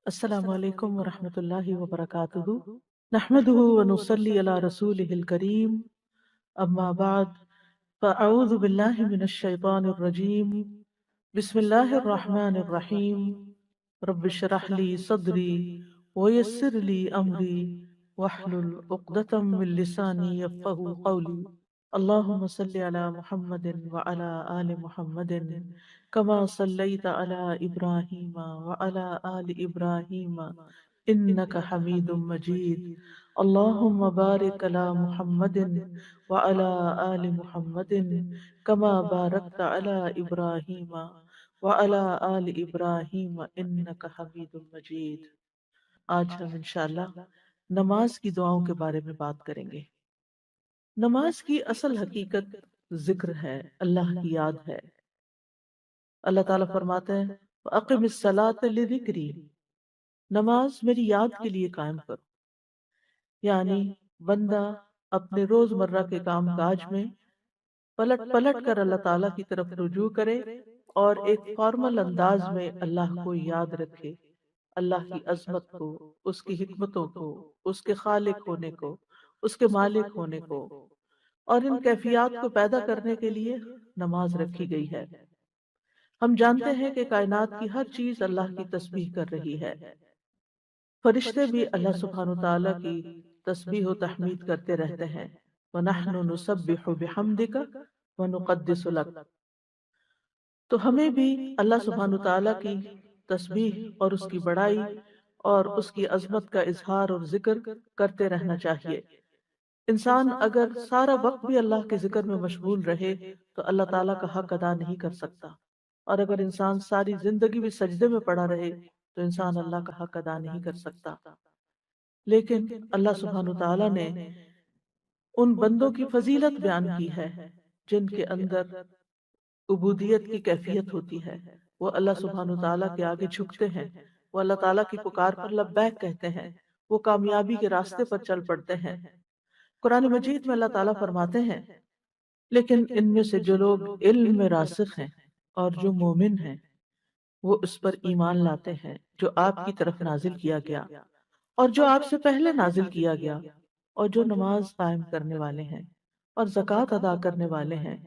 السلام علیکم ورحمۃ اللہ وبرکاتہ، نحمدہ ونصلی علی رسولہ الکریم، اما بعد فاعوذ باللہ من الشیطان الرجیم، بسم اللہ الرحمن الرحیم، رب اشرح لی صدری ویسر لی امری واحلل عقدۃ من لسانی یفقہوا قولی، اللہم صلی علی محمد وعلی آل محمد كما صليت على إبراهيم وعلى آل إبراهيم إنك حميد مجيد، اللهم بارك على محمد وعلى آل محمد كما باركت على إبراهيم وعلى آل إبراهيم إنك حميد مجيد۔ آج ہم انشاءاللہ نماز کی دعاؤں کے بارے میں بات کریں گے۔ نماز کی اصل حقیقت ذکر ہے، اللہ کی یاد ہے۔ اللہ تعالیٰ فرماتے ہیں وَأَقِمِ الصَّلَاةَ لِذِكْرِي، نماز میری یاد کے لیے قائم کرو، یعنی بندہ اپنے روز مرہ کے کام کاج میں پلٹ پلٹ کر اللہ تعالیٰ کی طرف رجوع کرے اور ایک فارمل انداز میں اللہ کو یاد رکھے، اللہ کی عظمت کو، اس کی حکمتوں کو، اس کے خالق ہونے کو، اس کے مالک ہونے کو، اور ان کیفیات کو پیدا کرنے کے لیے نماز رکھی گئی ہے۔ ہم جانتے ہیں کہ کائنات کی ہر چیز اللہ کی تسبیح کر رہی ہے، فرشتے بھی اللہ سبحانہ وتعالیٰ کی تسبیح و تحمید کرتے رہتے ہیں، وَنَحْنُ نُسَبِّحُ بِحَمْدِكَ وَنُقَدِّسُ لَكَ، تو ہمیں بھی اللہ سبحانہ وتعالیٰ کی تسبیح اور اس کی بڑائی اور اس کی عظمت کا اظہار اور ذکر کرتے رہنا چاہیے۔ انسان اگر سارا وقت بھی اللہ کے ذکر میں مشغول رہے تو اللہ تعالیٰ کا حق ادا نہیں کر سکتا، اور اگر انسان ساری زندگی بھی سجدے میں پڑا رہے تو انسان اللہ کا حق ادا نہیں کر سکتا۔ لیکن اللہ سبحانہ وتعالیٰ نے ان بندوں کی فضیلت بیان کی ہے جن کے اندر عبودیت کی کیفیت ہوتی ہے، وہ اللہ سبحانہ وتعالیٰ کے آگے جھکتے ہیں، وہ اللہ تعالیٰ کی پکار پر لبیک کہتے ہیں، وہ کامیابی کے راستے پر چل پڑتے ہیں۔ قرآن مجید میں اللہ تعالیٰ فرماتے ہیں لیکن ان میں سے جو لوگ علم میں راسخ ہیں اور جو مومن ہیں وہ اس پر ایمان لاتے ہیں جو آپ کی طرف نازل کیا گیا اور جو آپ سے پہلے نازل کیا گیا، اور جو نماز قائم کرنے والے ہیں اور زکوٰۃ ادا کرنے والے ہیں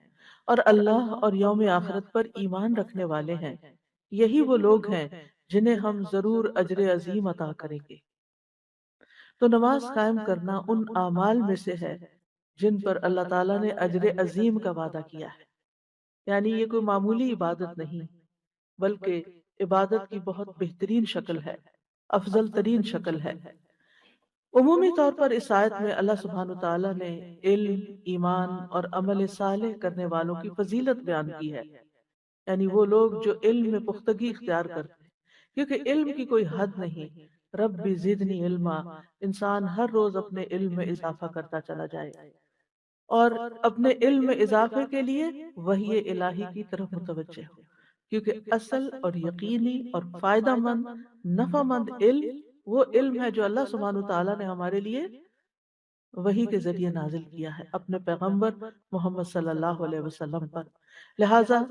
اور اللہ اور یوم آخرت پر ایمان رکھنے والے ہیں، یہی وہ لوگ ہیں جنہیں ہم ضرور اجر عظیم عطا کریں گے۔ تو نماز قائم کرنا ان اعمال میں سے ہے جن پر اللہ تعالیٰ نے اجر عظیم کا وعدہ کیا ہے، یعنی یہ کوئی معمولی عبادت نہیں بلکہ عبادت کی بہت بہترین شکل ہے، افضل ترین شکل ہے۔ عمومی طور پر اس آیت میں اللہ سبحانہ تعالیٰ نے علم، ایمان اور عمل صالح کرنے والوں کی فضیلت بیان کی ہے، یعنی وہ لوگ جو علم میں پختگی اختیار کرتے ہیں، کیونکہ علم کی کوئی حد نہیں۔ رب زدنی علما، انسان ہر روز اپنے علم میں اضافہ کرتا چلا جائے اور اپنے علم میں اضافے کے لیے وحی الہی کی طرف متوجہ ہو، کیونکہ اصل اور یقینی اور فائدہ مند، نفع مند علم وہ علم ہے جو اللہ سبحانہ تعالیٰ نے ہمارے لیے وحی کے ذریعے نازل کیا ہے اپنے پیغمبر محمد صلی اللہ علیہ وسلم پر۔ لہٰذا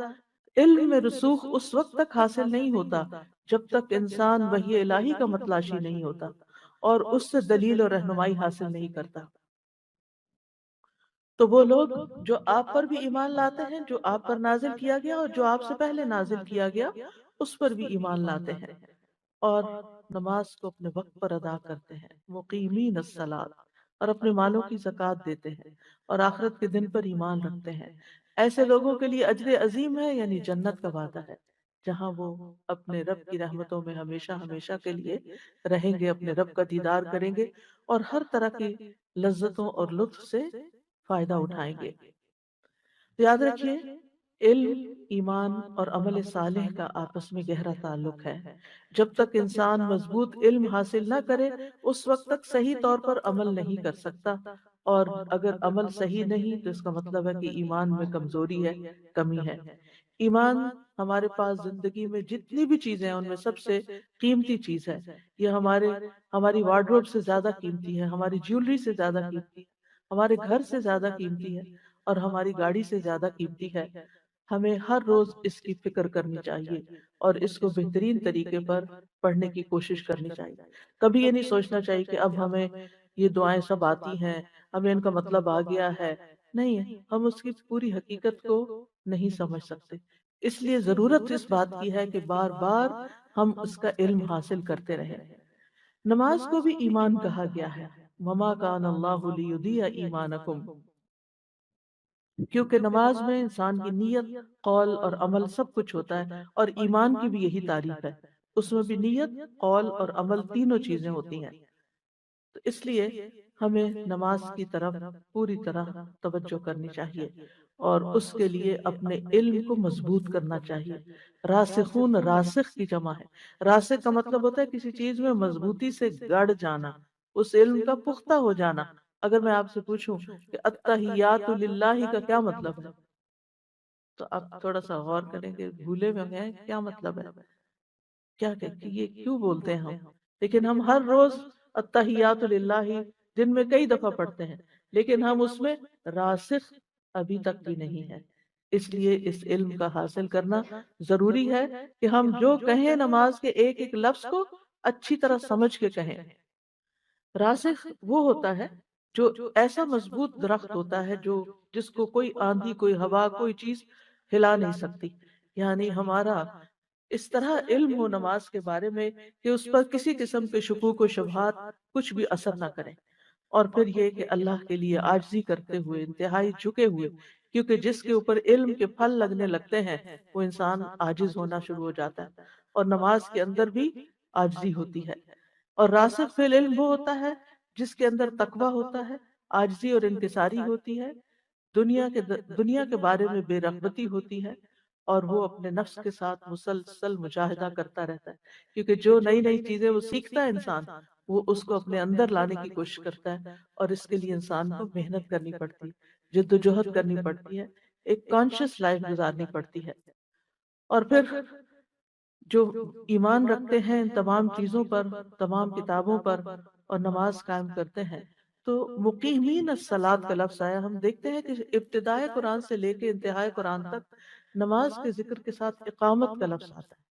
علم میں رسوخ اس وقت تک حاصل نہیں ہوتا جب تک انسان وحی الہی کا متلاشی نہیں ہوتا اور اس سے دلیل اور رہنمائی حاصل نہیں کرتا۔ تو وہ لوگ جو آپ پر بھی ایمان لاتے ہیں، جو آپ پر نازل کیا گیا اور جو آپ سے پہلے نازل کیا گیا اس پر بھی ایمان لاتے ہیں اور نماز کو اپنے وقت پر ادا کرتے ہیں، مقیمین الصلاۃ، اور اپنے مالوں کی زکوٰۃ دیتے ہیں اور آخرت کے دن پر ایمان رکھتے ہیں، ایسے لوگوں کے لیے اجر عظیم ہے، یعنی جنت کا وعدہ ہے جہاں وہ اپنے رب کی رحمتوں میں ہمیشہ ہمیشہ کے لیے رہیں گے، اپنے رب کا دیدار کریں گے اور ہر طرح کی لذتوں اور لطف سے فائدہ اٹھائیں گے۔ تو یاد رکھیے علم، ایمان اور عمل صالح کا آپس میں گہرا تعلق ہے۔ جب تک انسان مضبوط علم حاصل نہ کرے اس وقت تک صحیح طور پر عمل نہیں کر سکتا، اور اگر عمل صحیح نہیں تو اس کا مطلب ہے کہ ایمان میں کمزوری ہے، کمی ہے۔ ایمان ہمارے پاس زندگی میں جتنی بھی چیزیں ہیں ان میں سب سے قیمتی چیز ہے، یہ ہماری وارڈروب سے زیادہ قیمتی ہے، ہماری جیولری سے زیادہ قیمتی ہے، ہمارے گھر سے زیادہ قیمتی ہے اور ہماری گاڑی سے زیادہ قیمتی ہے۔ ہمیں ہر روز اس کی فکر کرنی چاہیے اور اس کو بہترین طریقے پر پڑھنے کی کوشش کرنی چاہیے۔ کبھی یہ نہیں سوچنا چاہیے کہ اب ہمیں یہ دعائیں سب آتی ہیں، ہمیں ان کا مطلب آ گیا ہے، نہیں ہے، ہم اس کی پوری حقیقت کو نہیں سمجھ سکتے۔ اس لیے ضرورت اس بات کی ہے کہ بار بار ہم اس کا علم حاصل کرتے رہیں۔ نماز کو بھی ایمان کہا گیا ہے، وما کان اللہ لیضیع ایمانکم، کیونکہ نماز میں انسان کی نیت، قول اور عمل سب کچھ ہوتا ہے، اور ایمان کی بھی یہی تعریف ہے، اس میں بھی نیت، قول اور عمل تینوں چیزیں ہوتی ہیں۔ تو اس لیے ہمیں نماز کی طرف پوری طرح توجہ کرنی چاہیے، اور اس کے لیے اپنے علم کو مضبوط کرنا چاہیے۔ راسخون، راسخ کی جمع ہے، راسخ کا مطلب ہوتا ہے کسی چیز میں مضبوطی سے گڑ جانا، اس علم کا پختہ ہو جانا۔ اگر میں آپ سے پوچھوں کہ التحیات للہ کا کیا مطلب ہے، تو آپ تھوڑا سا غور کریں کہ بھولے ہوئے ہیں کیا مطلب ہے، کیا کہ یہ کیوں بولتے ہیں ہم؟ لیکن ہم ہر روز التحیات للہ دن میں کئی دفعہ پڑھتے ہیں، لیکن ہم اس میں راسخ ابھی تک بھی نہیں ہے۔ اس لیے اس علم کا حاصل کرنا ضروری ہے کہ ہم جو کہیں نماز کے ایک ایک لفظ کو اچھی طرح سمجھ کے کہیں۔ راسخ وہ ہوتا ہے جو ایسا مضبوط درخت ہوتا ہے جو جس کو کوئی آندھی، کوئی ہوا، کوئی چیز ہلا نہیں سکتی۔ یعنی ہمارا اس طرح علم ہو نماز کے بارے میں کہ اس پر کسی قسم کے شکوک و شبہات کچھ بھی اثر نہ کریں، اور پھر یہ کہ اللہ کے لیے عاجزی کرتے ہوئے، انتہائی جھکے ہوئے، کیونکہ جس کے اوپر علم کے پھل لگنے لگتے ہیں وہ انسان عاجز ہونا شروع ہو جاتا ہے، اور نماز کے اندر بھی عاجزی ہوتی ہے۔ اور راسخ فی العلم وہ ہوتا ہے جس کے اندر تقوی ہوتا ہے، عاجزی اور انکساری ہوتی ہے، دنیا کے بارے میں بے رغبتی ہوتی ہے، اور وہ اپنے نفس کے ساتھ مسلسل مجاہدہ کرتا رہتا ہے، کیونکہ جو نئی نئی چیزیں وہ سیکھتا ہے انسان، وہ اس کو اپنے اندر لانے کی کوشش کرتا ہے، اور اس کے لیے انسان کو محنت کرنی پڑتی ہے، جد و جہد کرنی پڑتی ہے، ایک کانشیس لائف گزارنی پڑتی ہے۔ اور پھر جو ایمان رکھتے ہیں ان تمام چیزوں پر، تمام کتابوں پر، اور نماز قائم کرتے ہیں، تو مقیمین الصلاۃ کا لفظ آیا۔ ہم دیکھتے ہیں کہ ابتدائے قرآن سے لے کے انتہائے قرآن تک نماز کے ذکر کے ساتھ اقامت کا لفظ آتا ہے،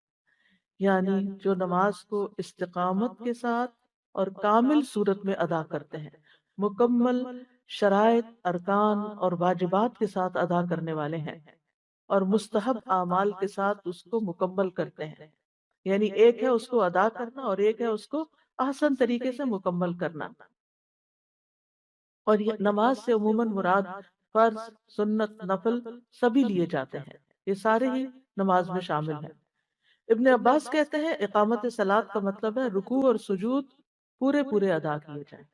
یعنی جو نماز کو استقامت کے ساتھ اور کامل صورت میں ادا کرتے ہیں، مکمل شرائط، ارکان اور واجبات کے ساتھ ادا کرنے والے ہیں، اور مستحب اعمال کے ساتھ اس کو مکمل کرتے ہیں۔ یعنی ایک ہے اس کو ادا کرنا، اور ایک ہے اس کو احسن طریقے سے مکمل کرنا۔ اور یہ نماز سے عموماً مراد فرض، سنت، نفل سبھی لیے جاتے ہیں، یہ سارے ہی نماز میں شامل ہیں۔ ابن عباس کہتے ہیں اقامت صلاۃ کا مطلب ہے رکوع اور سجود پورے پورے ادا کیے جائیں،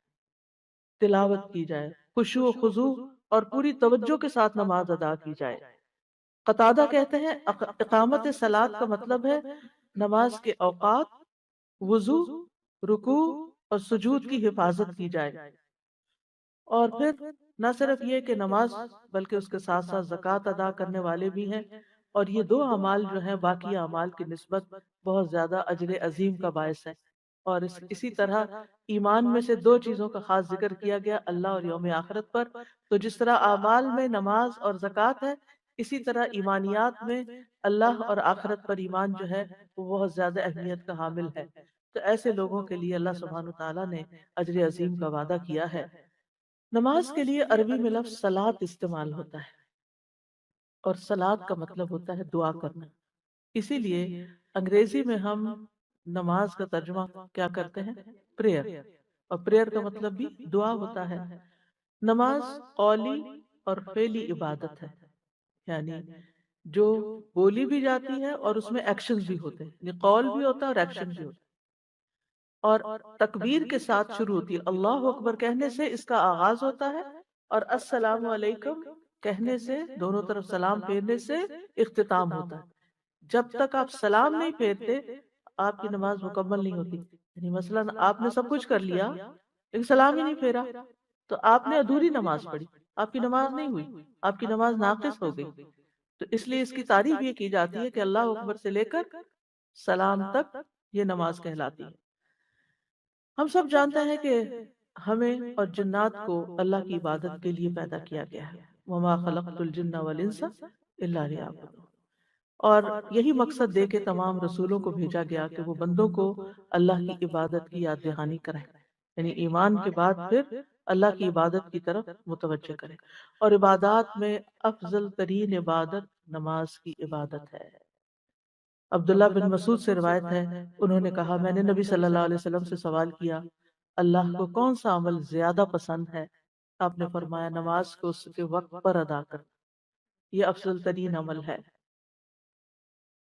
تلاوت کی جائے، خشوع و خضوع اور پوری توجہ کے ساتھ نماز ادا کی جائے۔ قتادہ کہتے ہیں اقامت صلاۃ کا مطلب ہے نماز کے اوقات، وضو، رکوع اور سجود کی حفاظت کی جائے، اور پھر نہ صرف یہ کہ نماز بلکہ اس کے ساتھ ساتھ زکوٰۃ ادا کرنے والے بھی ہیں، اور یہ دو اعمال جو ہیں باقی اعمال کی نسبت بہت زیادہ اجر عظیم کا باعث ہے۔ اور اسی طرح ایمان میں سے دو چیزوں کا خاص ذکر کیا گیا، اللہ اور یوم آخرت پر۔ تو جس طرح اعمال میں نماز اور زکوٰۃ ہے، اسی طرح ایمانیات میں اللہ اور آخرت پر ایمان جو ہے وہ بہت زیادہ اہمیت کا حامل ہے۔ تو ایسے لوگوں کے لیے اللہ سبحانہ وتعالیٰ نے اجر عظیم کا وعدہ کیا ہے۔ نماز کے لیے عربی میں لفظ صلاۃ استعمال ہوتا ہے، اور صلاۃ کا مطلب ہوتا ہے دعا کرنا۔ اسی لیے انگریزی میں ہم نماز کا ترجمہ کیا کرتے ہیں؟ پریئر، اور پریئر کا مطلب بھی دعا ہوتا ہے۔ نماز قولی اور فعلی عبادت ہے، یعنی جو بولی بھی جاتی ہے اور اس میں ایکشنز بھی ہوتے ہیں، یعنی قول بھی ہوتا ہے اور ایکشن بھی ہوتا ہے، اور تکبیر کے ساتھ شروع ہوتی ہے، اللہ اکبر کہنے سے اس کا آغاز ہوتا ہے، اور السلام علیکم کہنے سے، دونوں طرف سلام پھیرنے سے اختتام ہوتا ہے۔ جب تک آپ سلام نہیں پھیرتے آپ کی نماز مکمل نہیں ہوتی۔ یعنی مثلاً آپ نے سب کچھ کر لیا لیکن سلام ہی نہیں پھیرا تو آپ نے ادھوری نماز پڑھی، آپ کی نماز نہیں ہوئی، آپ کی نماز ناقص ہو گئی۔ تو اس لیے اس کی تعریف یہ کی جاتی ہے کہ اللہ اکبر سے لے کر سلام تک یہ نماز کہلاتی ہے۔ ہم سب جانتے ہیں کہ ہمیں اور جنات کو اللہ کی عبادت کے لیے پیدا کیا گیا ہے، وما خلقت الجن والانس الا لیعبدون۔ اور یہی مقصد دے کے تمام رسولوں کو بھیجا گیا کہ وہ بندوں کو اللہ کی عبادت کی یاد دہانی کریں، یعنی ایمان کے بعد پھر اللہ کی عبادت کی طرف متوجہ کریں۔ اور عبادات میں افضل ترین عبادت نماز کی عبادت ہے۔ عبداللہ بن مسعود سے روایت ہے، انہوں نے کہا میں نے نبی صلی اللہ علیہ وسلم سے سوال کیا اللہ کو کون سا عمل زیادہ پسند ہے؟ آپ نے فرمایا نماز کو اس کے وقت پر ادا کر، یہ افضل ترین عمل ہے۔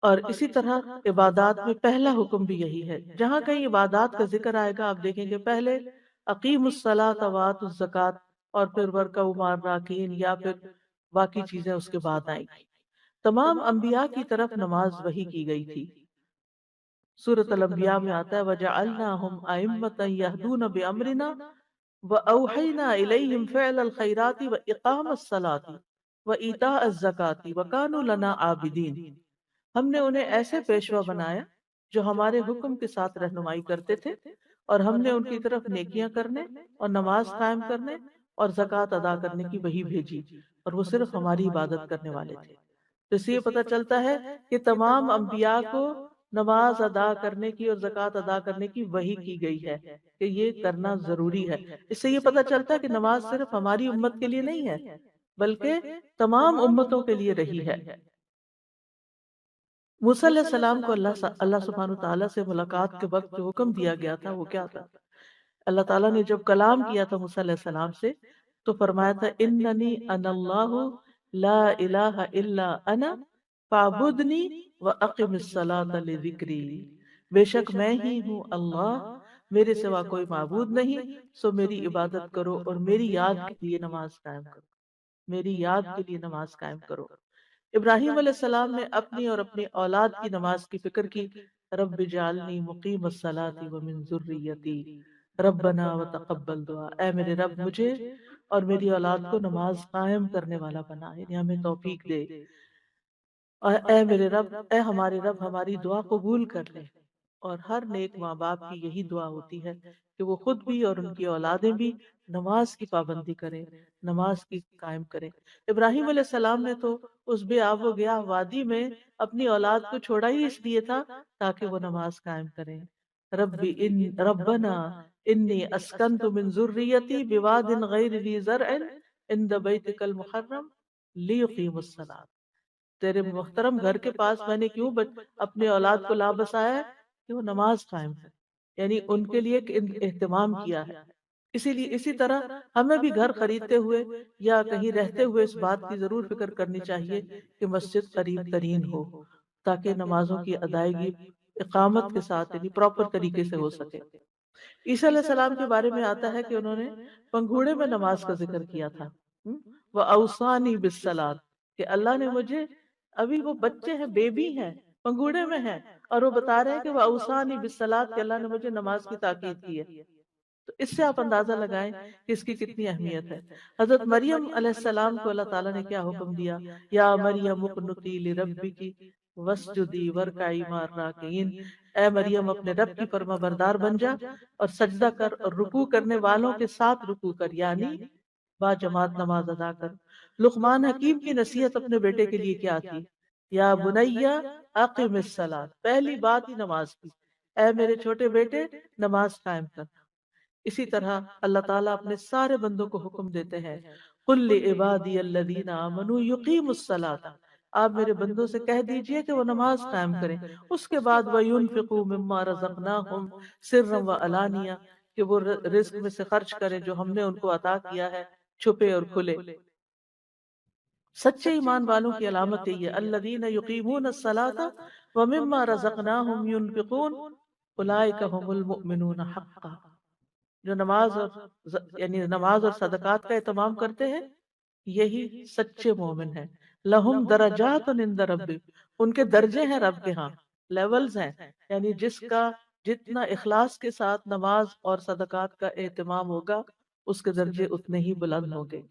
اور اسی طرح عبادات میں پہلا حکم بھی یہی ہے، جہاں کہیں عبادات کا ذکر آئے گا آپ دیکھیں گے پہلے اقیم الصلاۃ وآتوا الزکوٰۃ اور پھر ورکعوا مع الراکعین یا پھر باقی چیزیں اس کے بعد آئیں گی۔ تمام انبیاء کی طرف نماز وحی کی گئی تھی۔ سورۃ الانبیاء میں آتا ہے وَجَعَلْنَاهُمْ أَئِمَّةً يَهْدُونَ بِأَمْرِنَا وَأَوْحَيْنَا إِلَيْهِمْ فِعْلَ الْخَيْرَاتِ وَإِقَامَ الصَّلَاةِ وَإِيتَاءَ الزَّكَاةِ وَكَانُوا لَنَا عَابِدِينَ۔ ہم نے انہیں ایسے پیشوا بنایا جو ہمارے حکم کے ساتھ رہنمائی کرتے تھے، اور ہم نے ان کی طرف نیکیاں کرنے اور نماز قائم کرنے اور زکوٰۃ ادا کرنے کی وحی بھیجی، اور وہ صرف ہماری عبادت کرنے والے تھے۔ تو اس سے یہ پتہ چلتا ہے کہ تمام انبیاء کو نماز ادا کرنے کی اور زکوٰۃ ادا کرنے کی وحی کی گئی ہے کہ یہ کرنا ضروری ہے۔ اس سے یہ پتہ چلتا ہے کہ نماز صرف ہماری امت کے لیے نہیں ہے بلکہ تمام امتوں کے لیے رہی ہے۔ موسیٰ علیہ السلام کو اللہ سبحانہ وتعالیٰ سے ملاقات کے وقت جو حکم دیا گیا تھا وہ کیا تھا؟ اللہ تعالیٰ نے جب کلام کیا تھا موسیٰ علیہ السلام سے تو فرمایا تھا اننی انا اللہ لا الہ الا انا فاعبدنی واقم الصلاۃ لذکری، بے شک میں ہی ہوں اللہ، میرے سوا کوئی معبود نہیں، سو میری عبادت کرو اور میری یاد کے لیے نماز قائم کرو، میری یاد کے لیے نماز قائم کرو۔ ابراہیم علیہ السلام نے اپنی اور اپنی اولاد کی نماز کی فکر کی، رب اجعلنی مقیم الصلاۃ ومن ذریتی ربنا وتقبل دعا، اے میرے رب مجھے اور میری اولاد کو نماز قائم کرنے والا بنا، یعنی ہمیں توفیق دے، اور اے میرے رب، اے ہمارے رب ہماری دعا قبول کر لے۔ اور ہر نیک ماں باپ کی یہی دعا ہوتی ہے کہ وہ خود بھی اور ان کی اولادیں بھی نماز کی پابندی کریں، نماز کی قائم کریں۔ ابراہیم علیہ السلام نے تو اس بے آب و گیاہ وادی میں اپنی اولاد کو چھوڑا ہی اس لیے تھا تاکہ وہ نماز قائم کریں۔ ربنا انی اسکنت من ذریتی بواد غیر ذی زرع عند بیتک المحرم لیقیموا الصلاۃ، تیرے محترم گھر کے پاس میں نے کیوں اپنے اولاد کو لا بسایا ہے کہ وہ نماز قائم کرے، یعنی ان کے لیے ایک اہتمام کیا ہے۔ اسی لیے اسی طرح ہمیں بھی گھر خریدتے ہوئے یا کہیں رہتے ہوئے اس بات کی ضرور فکر کرنی چاہیے کہ مسجد قریب ترین ہو تاکہ نمازوں کی ادائیگی اقامت کے ساتھ یعنی پراپر طریقے سے ہو سکے۔ عیسیٰ علیہ السلام کے بارے میں آتا ہے کہ انہوں نے پنگھوڑے میں نماز کا ذکر کیا تھا، وَأَوْصَانِي بِالصَّلَاةِ، کہ اللہ نے مجھے، ابھی وہ بچے ہیں، بیبی ہیں، پنگھوڑے میں ہیں، اور وہ بتا رہے ہیں کہ وَأَوْصَانِي بِالصَّلَاةِ کہ اللہ نے مجھے نماز کی تاکید کی ہے۔ تو اس سے آپ اندازہ لگائیں کہ اس کی کتنی اہمیت ہے۔ حضرت مریم علیہ السلام کو اللہ تعالیٰ نے کیا حکم دیا؟ یا مریم اقنتی لربکی واسجدی وارکعی مع الراکعین، اے مریم اپنے رب کی فرما بردار بن جا اور سجدہ کر اور رکوع کرنے والوں کے ساتھ رکوع کر، یعنی با جماعت نماز ادا کر۔ لقمان حکیم کی نصیحت اپنے بیٹے کے لیے کیا تھی؟ یا بنیا اقم الصلاۃ، پہلی بات ہی نماز کی، اے میرے چھوٹے بیٹے نماز قائم کر۔ اسی طرح اللہ تعالیٰ اپنے سارے بندوں کو حکم دیتے ہیں قل لعبادی الذین آمنوا یقیموا الصلاۃ، آپ میرے بندوں سے کہہ دیجئے کہ وہ نماز قائم کریں۔ اس کے بعد وَيُنْفِقُوا مِمَّا رَزَقْنَاهُمْ سِرًّا وَعَلَانِيَةً، کہ وہ رزق میں سے خرچ کریں جو ہم نے ان کو عطا کیا ہے، چھپے اور کھلے۔ سچے ایمان والوں کی علامت یہ الذین یقیمون الصلاۃ ومما رزقناہم ينفقون اولئک هم المؤمنون حقا، جو نماز اور یعنی نماز اور صدقات کا اہتمام کرتے ہیں یہی سچے مومن ہیں۔ لہم درجات عند ربہم، ان کے درجے ہیں رب کے ہاں، لیولز ہیں، یعنی جس کا جتنا اخلاص کے ساتھ نماز اور صدقات کا اہتمام ہوگا اس کے درجے اتنے ہی بلند ہوں گے۔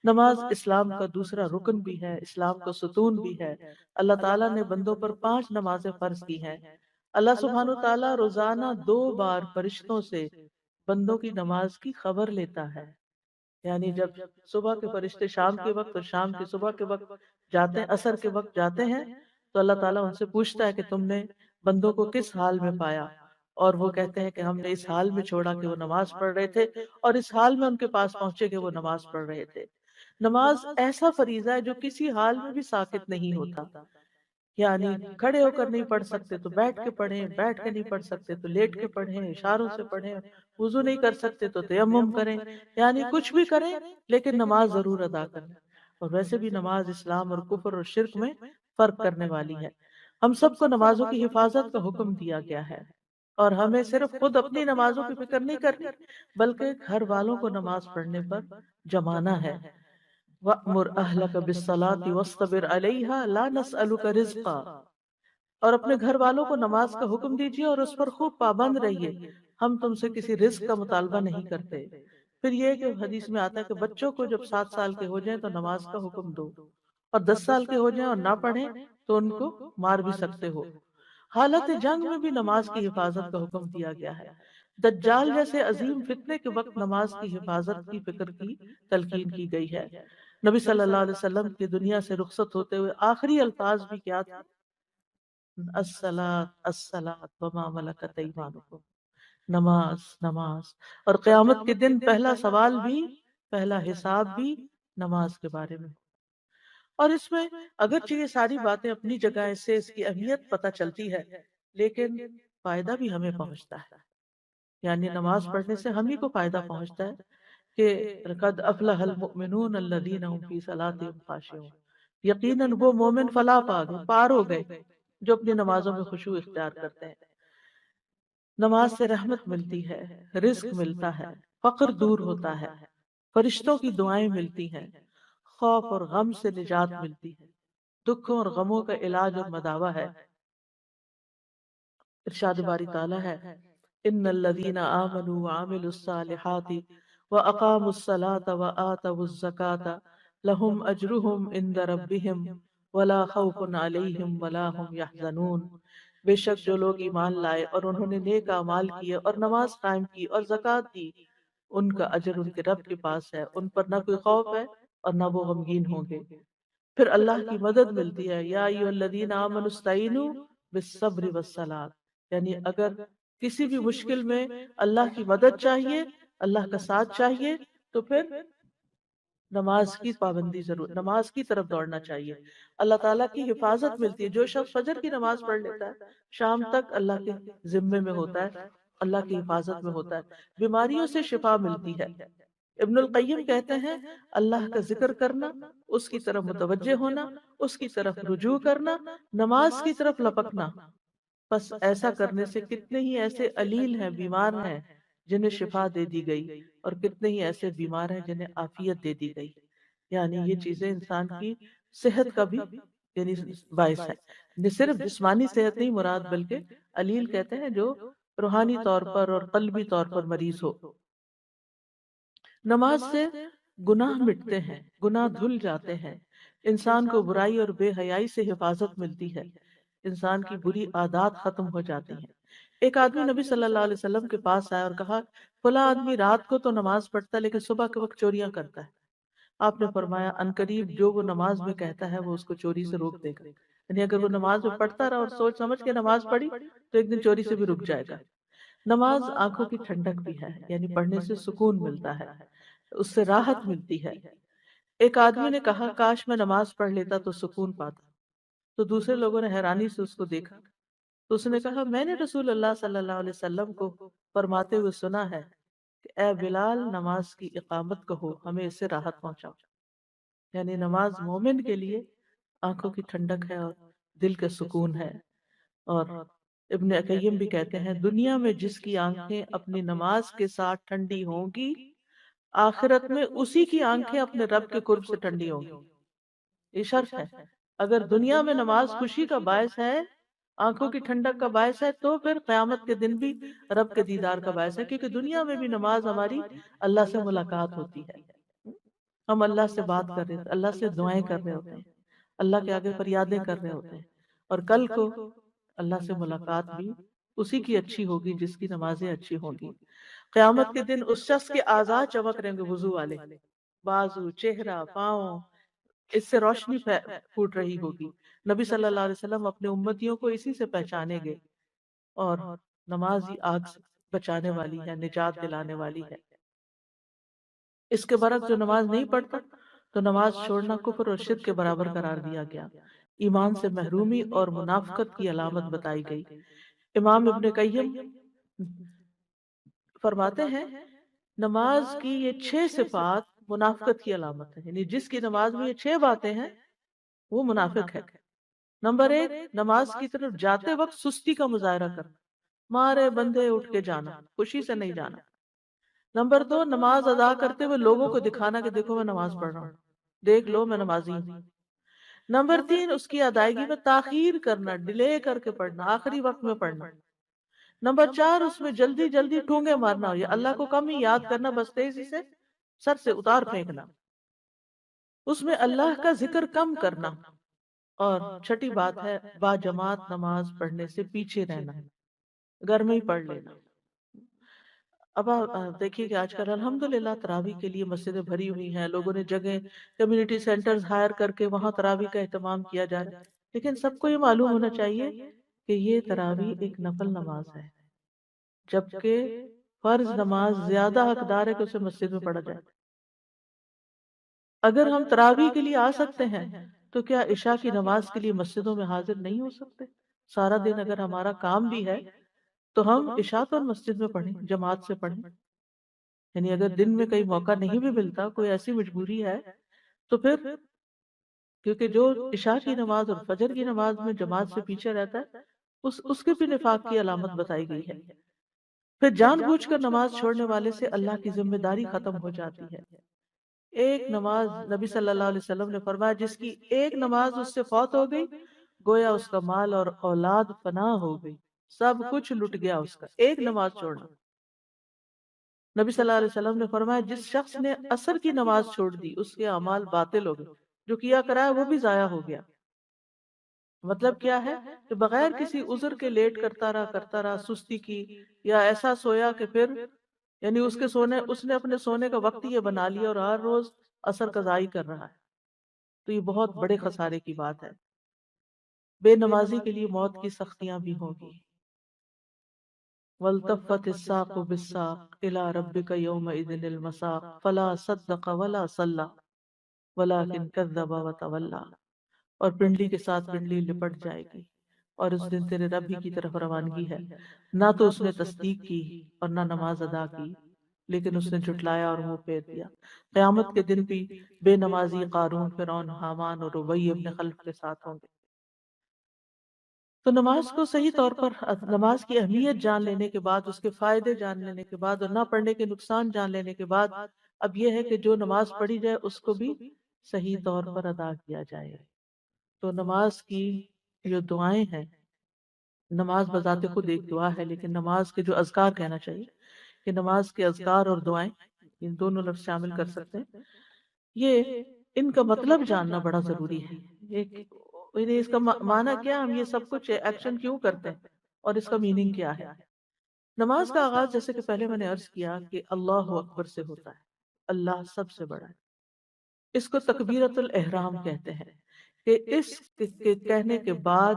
نماز اسلام کا دوسرا رکن بھی ہے، اسلام کا ستون بھی ہے۔ اللہ تعالیٰ نے بندوں پر 5 نمازیں فرض کی ہیں۔ اللہ سبحانہ تعالیٰ روزانہ 2 بار فرشتوں سے بندوں کی نماز کی خبر لیتا ہے، یعنی جب صبح کے فرشتے شام کے وقت اور شام کے صبح کے وقت جاتے ہیں، عصر کے وقت جاتے ہیں تو اللہ تعالیٰ ان سے پوچھتا ہے کہ تم نے بندوں کو کس حال میں پایا، اور وہ کہتے ہیں کہ ہم نے اس حال میں چھوڑا کہ وہ نماز پڑھ رہے تھے، اور اس حال میں ان کے پاس پہنچے کہ وہ نماز پڑھ رہے تھے۔ نماز ایسا فریضہ ہے جو کسی حال میں بھی ساقط نہیں ہوتا، یعنی کھڑے ہو کر نہیں پڑھ سکتے تو بیٹھ کے پڑھیں، بیٹھ کے نہیں پڑھ سکتے تو لیٹ کے پڑھیں، اشاروں سے پڑھیں، وضو نہیں کر سکتے تو تیمم کریں، یعنی کچھ بھی کریں لیکن نماز ضرور ادا کریں۔ اور ویسے بھی نماز اسلام اور کفر اور شرک میں فرق کرنے والی ہے۔ ہم سب کو نمازوں کی حفاظت کا حکم دیا گیا ہے، اور ہمیں صرف خود اپنی نمازوں کی فکر نہیں کرنی بلکہ گھر والوں کو نماز پڑھنے پر جمانا ہے۔ وَأْمُرْ أَهْلَكَ بِالصَّلَاةِ وَاصْطَبِرْ عَلَيْهَا لَا نَسْأَلُكَ رِزْقًا، اور اپنے گھر والوں کو نماز کا حکم دیجیے اور اس پر خوب پابند رہیے، ہم تم سے کسی رزق کا مطالبہ نہیں کرتے۔ پھر یہ کہ حدیث میں آتا ہے کہ بچوں کو جب 7 سال کے ہو جائیں تو نماز کا حکم دو، اور 10 سال کے ہو جائیں اور نہ پڑھیں تو ان کو مار بھی سکتے ہو۔ حالت جنگ میں بھی نماز کی حفاظت کا حکم دیا گیا ہے۔ دجال جیسے عظیم فتنے کے وقت نماز کی حفاظت کی فکر کی تلقین کی گئی ہے۔ نبی صلی اللہ علیہ وسلم کی دنیا سے رخصت ہوتے ہوئے آخری الفاظ بھی کیا تھے؟ الصلاۃ الصلاۃ وما ملکت ایمانکم، نماز نماز۔ اور قیامت کے دن پہلا سوال بھی، پہلا حساب بھی نماز کے بارے میں۔ اور اس میں اگرچہ یہ ساری باتیں اپنی جگہ، اس سے اس کی اہمیت پتہ چلتی ہے، لیکن فائدہ بھی ہمیں پہنچتا ہے، یعنی نماز پڑھنے سے ہم ہی کو فائدہ پہنچتا ہے کہ قد افلح المؤمنون الذین هم فی صلاتهم خاشعون، یقیناً وہ مومن فلاح پا گئے، پار ہو گئے جو اپنی نمازوں میں خشوع اختیار کرتے ہیں۔ نماز سے رحمت ملتی ہے، رزق ملتا ہے، فقر دور ہوتا ہے، فرشتوں کی دعائیں ملتی ہیں، خوف اور غم سے نجات ملتی ہے، دکھوں اور غموں کا علاج اور مداوع ہے۔ ارشاد باری تعالیٰ ہے، ان الذین آمنوا وعملوا الصالحات واقاموا الصلاة وآتوا الزکاة لهم اجرهم عند ربهم ولا خوف علیہم ولا هم يحزنون۔ بے شک جو لوگ ایمان لائے اور انہوں نے نیک اعمال کیے اور نماز قائم کی اور زکوٰۃ دی، ان کا اجر ان کے رب کے پاس ہے، ان پر نہ کوئی خوف ہے اور نہ وہ غمگین ہوں گے۔ پھر اللہ کی مدد ملتی ہے، یا ایھا الذین آمنوا استعینوا بالصبر والصلاۃ، یعنی اگر کسی بھی مشکل میں اللہ کی مدد چاہیے، اللہ کا ساتھ چاہیے، تو پھر نماز کی پابندی ضرور، نماز کی طرف دوڑنا چاہیے۔ اللہ تعالیٰ کی حفاظت ملتی ہے، جو شخص فجر کی نماز پڑھ لیتا ہے شام تک اللہ کے ذمے میں ہوتا ہے، اللہ کی حفاظت میں ہوتا ہے، بیماریوں سے شفا ملتی ہے۔ ابن القیم کہتے ہیں، اللہ کا ذکر کرنا، اس کی طرف متوجہ ہونا، اس کی طرف رجوع کرنا، نماز کی طرف لپکنا، بس ایسا کرنے سے کتنے ہی ایسے علیل ہیں، بیمار ہیں جنہیں شفا دے دی گئی، اور کتنے ہی ایسے بیمار ہیں جنہیں عافیت دے دی گئی۔ یعنی یہ چیزیں انسان کی صحت کا بھی یعنی باعث ہے، نہ صرف جسمانی صحت نہیں مراد، بلکہ علیل کہتے ہیں جو روحانی طور پر اور قلبی طور پر مریض ہو۔ نماز سے گناہ مٹتے ہیں، گناہ دھل جاتے ہیں، انسان کو برائی اور بے حیائی سے حفاظت ملتی ہے، انسان کی بری عادات ختم ہو جاتی ہیں۔ ایک آدمی نبی صلی اللہ علیہ وسلم کے پاس آیا اور کہا، فلاں آدمی رات کو تو نماز پڑھتا ہے لیکن صبح کے وقت چوریاں کرتا ہے۔ آپ نے فرمایا، عنقریب جو وہ نماز میں کہتا ہے وہ اس کو چوری سے روک دے گا، یعنی اگر وہ نماز میں پڑھتا رہا اور سوچ سمجھ کے نماز پڑھی تو ایک دن چوری سے بھی رک جائے گا۔ نماز آنکھوں کی ٹھنڈک بھی ہے، یعنی پڑھنے سے سکون ملتا ہے، اس سے راحت ملتی ہے۔ ایک آدمی نے کہا، کاش میں نماز پڑھ لیتا تو سکون پاتا۔ تو دوسرے لوگوں نے حیرانی سے اس کو دیکھا، تو اس نے کہا، میں نے رسول اللہ صلی اللہ علیہ وسلم کو فرماتے ہوئے سنا ہے کہ اے بلال، نماز کی اقامت کہو، ہمیں اس سے راحت پہنچاؤ۔ یعنی نماز مومن کے لیے آنکھوں کی ٹھنڈک ہے اور دل کا سکون ہے۔ اور ابن قیم بھی کہتے ہیں، دنیا میں جس کی آنکھیں اپنی نماز کے ساتھ ٹھنڈی ہوں گی، آخرت میں اسی کی آنکھیں اپنے رب کے قرب سے ٹھنڈی ہوں گی۔ یہ شرط ہے، اگر دنیا میں نماز خوشی کا باعث ہے، آنکھوں کی ٹھنڈک کا باعث ہے، تو پھر قیامت کے دن بھی رب کے دیدار کا باعث ہے، کیونکہ دنیا میں بھی نماز ہماری اللہ سے ملاقات ہوتی ہے، ہم اللہ سے بات کر رہے ہیں، اللہ سے دعائیں کر رہے ہوتے ہیں، اللہ کے آگے فریادیں کر رہے ہوتے ہیں، اور کل کو اللہ سے ملاقات بھی اسی کی اچھی ہوگی جس کی نمازیں اچھی ہوں گی۔ قیامت کے دن اس شخص کے اعضاء چمک رہیں گے، وضو والے، بازو، چہرہ، پاؤں، اس سے روشنی پھوٹ رہی ہوگی. نبی صلی اللہ علیہ وسلم اپنے امتیوں کو اسی سے پہچانے گے، اور نماز ہی آگ سے بچانے والی ہے، نجات دلانے والی ہے. اس کے برعکس جو نماز نہیں پڑھتا تو نماز چھوڑنا کفر اور شرک کے برابر قرار دیا گیا، ایمان سے محرومی اور منافقت کی علامت بتائی گئی. امام ابن قیم فرماتے ہیں نماز کی یہ 6 صفات منافقت کی علامت ہے، یعنی جس کی نماز میں یہ 6 باتیں ہیں وہ منافق ہے. نمبر 1، نماز کی طرف جاتے وقت سستی کا مظاہرہ کرنا، مارے بندے اٹھ کے جانا، خوشی سے نہیں جانا. نمبر 2، نماز ادا کرتے ہوئے لوگوں کو دکھانا کہ دیکھو میں نماز پڑھ رہا ہوں، دیکھ لو میں نمازی ہوں. نمبر 3، اس کی ادائیگی میں تاخیر کرنا، ڈیلے کر کے پڑھنا، آخری وقت میں پڑھنا. نمبر 4، اس میں جلدی جلدی ٹھونگے مارنا، یا اللہ کو کم ہی یاد کرنا، بس تیزی سے سر سے اتار پھینکنا. اس میں اللہ کا ذکر کم کرنا. اور چھٹی بات ہے با جماعت نماز پڑھنے سے پیچھے رہنا، گھر میں ہی پڑھ لینا. اب آپ دیکھیے کہ آج کل الحمدللہ تراویح کے لیے مسجدیں بھری ہوئی ہیں، لوگوں نے جگہ کمیونٹی سینٹرز ہائر کر کے وہاں تراویح کا اہتمام کیا جا رہا ہے. لیکن سب کو یہ معلوم ہونا چاہیے کہ یہ تراویح ایک نفل نماز ہے، جبکہ فرض نماز زیادہ حقدار ہے کہ اسے مسجد میں پڑھا جائے. اگر ہم تراویح کے لیے آ سکتے ہیں تو کیا عشاء کی نماز کے لیے مسجدوں میں حاضر نہیں ہو سکتے؟ سارا دن اگر ہمارا کام بھی ہے تو ہم عشاء تو مسجد میں پڑھیں، جماعت سے پڑھیں. یعنی اگر دن میں کئی موقع نہیں بھی ملتا، کوئی ایسی مجبوری ہے، تو پھر کیونکہ جو عشاء کی نماز اور فجر کی نماز میں جماعت سے پیچھے رہتا ہے اس کے بھی نفاق کی علامت بتائی گئی ہے. پھر جان بوجھ کر نماز چھوڑنے والے سے اللہ کی ذمہ داری ختم ہو جاتی ہے. ایک نماز، نبی صلی اللہ علیہ وسلم نے فرمایا جس کی ایک نماز اس سے فوت ہو گئی گویا اس کا مال اور اولاد فنا ہو گئی، سب کچھ لٹ گیا اس کا، ایک نماز چھوڑنا. نبی صلی اللہ علیہ وسلم نے فرمایا جس شخص نے عصر کی نماز چھوڑ دی اس کے اعمال باطل ہو گئے، جو کیا کرا ہے وہ بھی ضائع ہو گیا. مطلب کیا ہے کہ بغیر کسی عذر کے لیٹ کرتا رہا سستی کی، یا ایسا سویا کہ پھر یعنی اس نے اپنے سونے کا وقت یہ بنا لیا اور ہر روز عصر قضائی کر رہا ہے. تو یہ بہت بڑے خسارے کی بات ہے. بے نمازی کے لیے موت کی سختیاں بھی ہوں گی. وَالْتَفَّتِ السَّاقُ بِالسَّاقِ إِلَى رَبِّكَ يَوْمَئِذٍ الْمَسَاقُ فَلَا صَدَّقَ وَلَا صَلَّى وَلَكِنْ كَذَّبَ وَتَوَلَّى. اور پنڈلی کے ساتھ پنڈلی لپٹ جائے گی، اور اس دن تیرے رب ہی کی طرف روانگی ہے. نہ تو اس نے تصدیق کی اور نہ نماز ادا کی، لیکن اس نے جھٹلایا اور منہ پھیر دیا. قیامت کے دن بھی بے نمازی قارون، فرعون، حامان اور ابی ابن خلف کے ساتھ ہوں گے. تو نماز کو صحیح طور پر، نماز کی اہمیت جان لینے کے بعد، اس کے فائدے جان لینے کے بعد، اور نہ پڑھنے کے نقصان جان لینے کے بعد، اب یہ ہے کہ جو نماز پڑھی جائے اس کو بھی صحیح طور پر ادا کیا جائے. تو نماز کی جو دعائیں ہیں، نماز بذات خود ایک دعا ہے، لیکن نماز کے جو اذکار کہنا چاہیے کہ نماز کے اذکار اور دعائیں ان دونوں لفظ شامل کر سکتے ہیں. یہ ان کا مطلب جاننا بڑا ضروری ہے. یعنی اس کا معنی کیا، ہم یہ سب کچھ ایکشن کیوں کرتے ہیں اور اس کا میننگ کیا ہے. نماز کا آغاز جیسے کہ پہلے میں نے عرض کیا کہ اللہ اکبر سے ہوتا ہے، اللہ سب سے بڑا ہے. اس کو تکبیرۃ الاحرام کہتے ہیں کہ اس کے کہنے کے بعد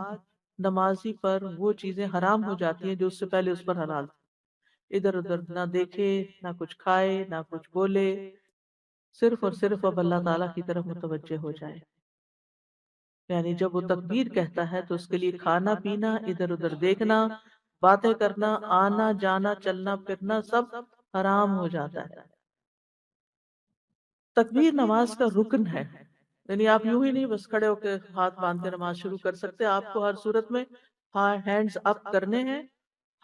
نمازی پر وہ چیزیں حرام ہو جاتی ہیں جو اس سے پہلے اس پر حلال تھی. ادھر ادھر نہ دیکھے، نہ کچھ کھائے، نہ کچھ بولے، صرف اور صرف اب اللہ تعالیٰ کی طرف متوجہ ہو جائے. یعنی جب وہ تکبیر کہتا ہے تو اس کے لیے کھانا پینا، ادھر ادھر دیکھنا، باتیں کرنا، آنا جانا، چلنا پھرنا سب حرام ہو جاتا ہے. تکبیر نماز کا رکن ہے. یعنی آپ یوں ہی نہیں بس کھڑے ہو کے ہاتھ باندھ کے نماز شروع کر سکتے، آپ کو ہر صورت میں ہینڈز اپ کرنے ہیں،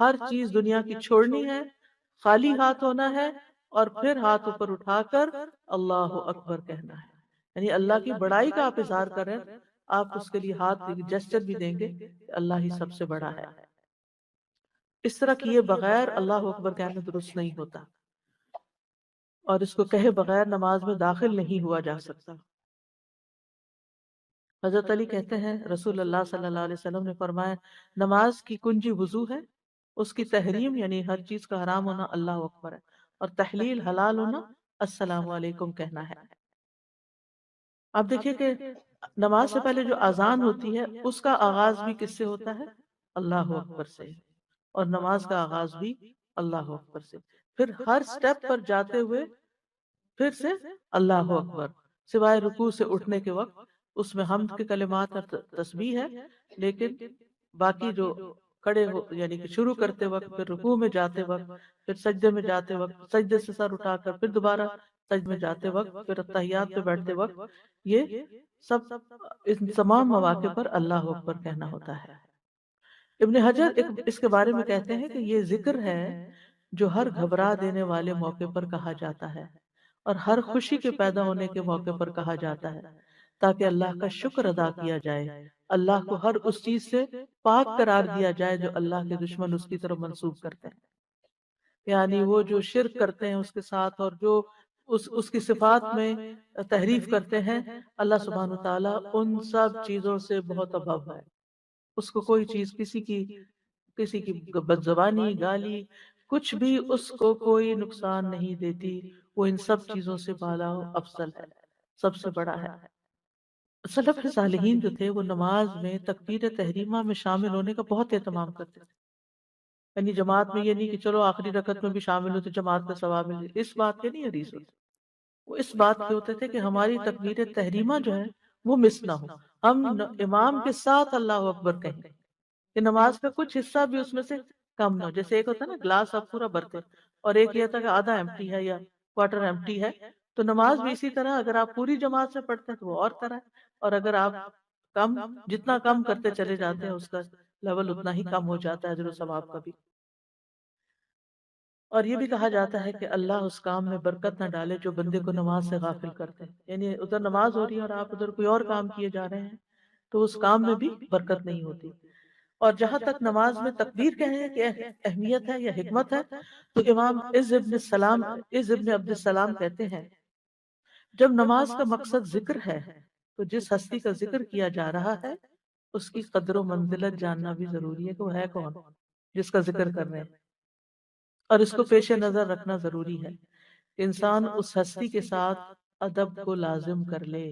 ہر چیز دنیا کی چھوڑنی ہے، خالی ہاتھ ہونا ہے، اور پھر ہاتھ اوپر اٹھا کر اللہ اکبر کہنا ہے. یعنی اللہ کی بڑائی کا آپ اظہار کریں، آپ اس کے لیے ہاتھ جسچر بھی دیں گے کہ اللہ ہی سب سے بڑا ہے. اس طرح کیے بغیر اللہ اکبر کہنا درست نہیں ہوتا، اور اس کو کہے بغیر نماز میں داخل نہیں ہوا جا سکتا. حضرت علی کہتے ہیں رسول اللہ صلی اللہ علیہ وسلم نے فرمایا نماز کی کنجی وضو ہے، اس کی تحریم یعنی ہر چیز کا حرام ہونا اللہ اکبر ہے، اور تحلیل حلال ہونا السلام علیکم کہنا ہے. آپ دیکھیے کہ نماز سے پہلے جو اذان ہوتی ہے اس کا آغاز بھی کس سے ہوتا ہے؟ اللہ اکبر سے، اور نماز کا آغاز بھی اللہ اکبر سے، پھر ہر سٹیپ پر جاتے ہوئے پھر سے اللہ اکبر، سوائے رکوع سے اٹھنے کے وقت اس میں حمد کے کلمات اور تسبیح ہے، لیکن باقی جو کھڑے ہو یعنی کہ شروع کرتے وقت، پھر رکوع میں جاتے وقت، پھر سجدے میں جاتے وقت، سجدے سے سر اٹھا کر پھر دوبارہ سجدے میں جاتے وقت، پھر تحیات پہ بیٹھتے وقت، یہ سب ان تمام مواقع پر اللہ اکبر کہنا ہوتا ہے۔ ابن حجر اس کے بارے میں کہتے ہیں کہ یہ ذکر ہے جو ہر گھبرا دینے والے موقع پر کہا جاتا ہے اور ہر خوشی کے پیدا ہونے کے موقع پر کہا جاتا ہے، تاکہ اللہ کا شکر ادا کیا جائے، اللہ کو ہر اس چیز سے پاک قرار دیا جائے جو اللہ کے دشمن اس کی طرف منسوب کرتے ہیں، یعنی وہ جو شرک کرتے ہیں اس کے ساتھ، اور جو اس کی صفات میں تحریف کرتے ہیں، اللہ سبحانہ وتعالی ان سب چیزوں سے بہت ابھو ہے۔ اس کو کوئی چیز کسی کی بد زبانی، گالی، کچھ بھی اس کو کوئی نقصان نہیں دیتی، وہ ان سب چیزوں سے بالا و افضل ہے، سب سے بڑا ہے۔ سلف صالحین جو تھے وہ نماز میں تکبیر تحریمہ میں شامل ہونے کا بہت اہتمام کرتے تھے، یعنی جماعت میں یہ نہیں کہ چلو آخری رکعت میں بھی شامل ہوتے جماعت کا ثواب ملے، اس بات کے نہیں حدیث ہوتی، وہ اس بات کے ہوتے تھے کہ ہماری تکبیر تحریمہ جو ہے وہ مس نہ ہو، ہم امام کے ساتھ اللہ اکبر کہیں کہ نماز کا کچھ حصہ بھی اس میں سے کم نہ ہو، جیسے ایک ہوتا ہے نا گلاس آپ پورا بھرتے اور ایک یہ ہوتا کہ آدھا ایمٹی ہے یا کوارٹر ایمٹی ہے، تو نماز بھی اسی طرح اگر آپ پوری جماعت سے پڑھتے ہیں تو وہ اور طرح ہے، اور اگر آپ کم جتنا کم کرتے چلے جاتے ہیں اس کا لیول اتنا ہی کم ہو جاتا ہے اجر و ثواب کا بھی۔ اور یہ بھی کہا جاتا ہے کہ اللہ اس کام میں برکت نہ ڈالے جو بندے کو نماز سے غافل کرتے ہیں، یعنی ادھر نماز ہو رہی ہے اور آپ ادھر کوئی اور کام کیے جا رہے ہیں تو اس کام میں بھی برکت نہیں ہوتی۔ اور جہاں تک نماز میں تکبیر کہنے کی اہمیت ہے یا حکمت ہے، تو امام عز ابن عبد السلام کہتے ہیں جب نماز کا مقصد ذکر ہے تو جس ہستی کا ذکر کیا جا رہا ہے اس کی قدر و منزلت جاننا بھی ضروری ہے کہ وہ ہے کون جس کا ذکر کر رہے ہیں، اور اس کو پیش نظر رکھنا ضروری ہے کہ انسان اس ہستی کے ساتھ ادب کو لازم کر لے۔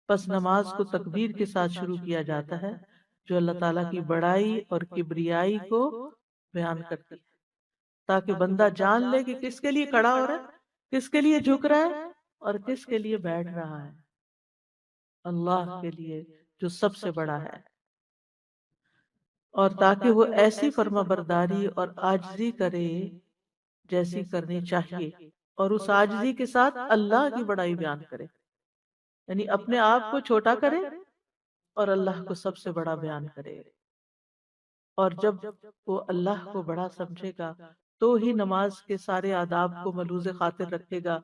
پس نماز کو تکبیر کے ساتھ شروع کیا جاتا ہے جو اللہ تعالیٰ کی بڑائی اور کبریائی کو بیان کرتی ہے، تاکہ بندہ جان لے کہ کس کے لیے کھڑا ہو رہا ہے، کس کے لیے جھک رہا ہے، اور کس کے لیے بیٹھ رہا ہے، اللہ کے لیے جو سب سے بڑا ہے، اور تاکہ وہ ایسی فرما برداری اور عاجزی کرے جیسی کرنی چاہیے، اور اس عاجزی کے ساتھ اللہ کی بڑائی بیان کرے، یعنی اپنے آپ کو چھوٹا کرے اور اللہ کو سب سے بڑا بیان کرے۔ اور جب وہ اللہ کو بڑا سمجھے گا تو ہی نماز کے سارے آداب کو ملوز خاطر رکھے گا،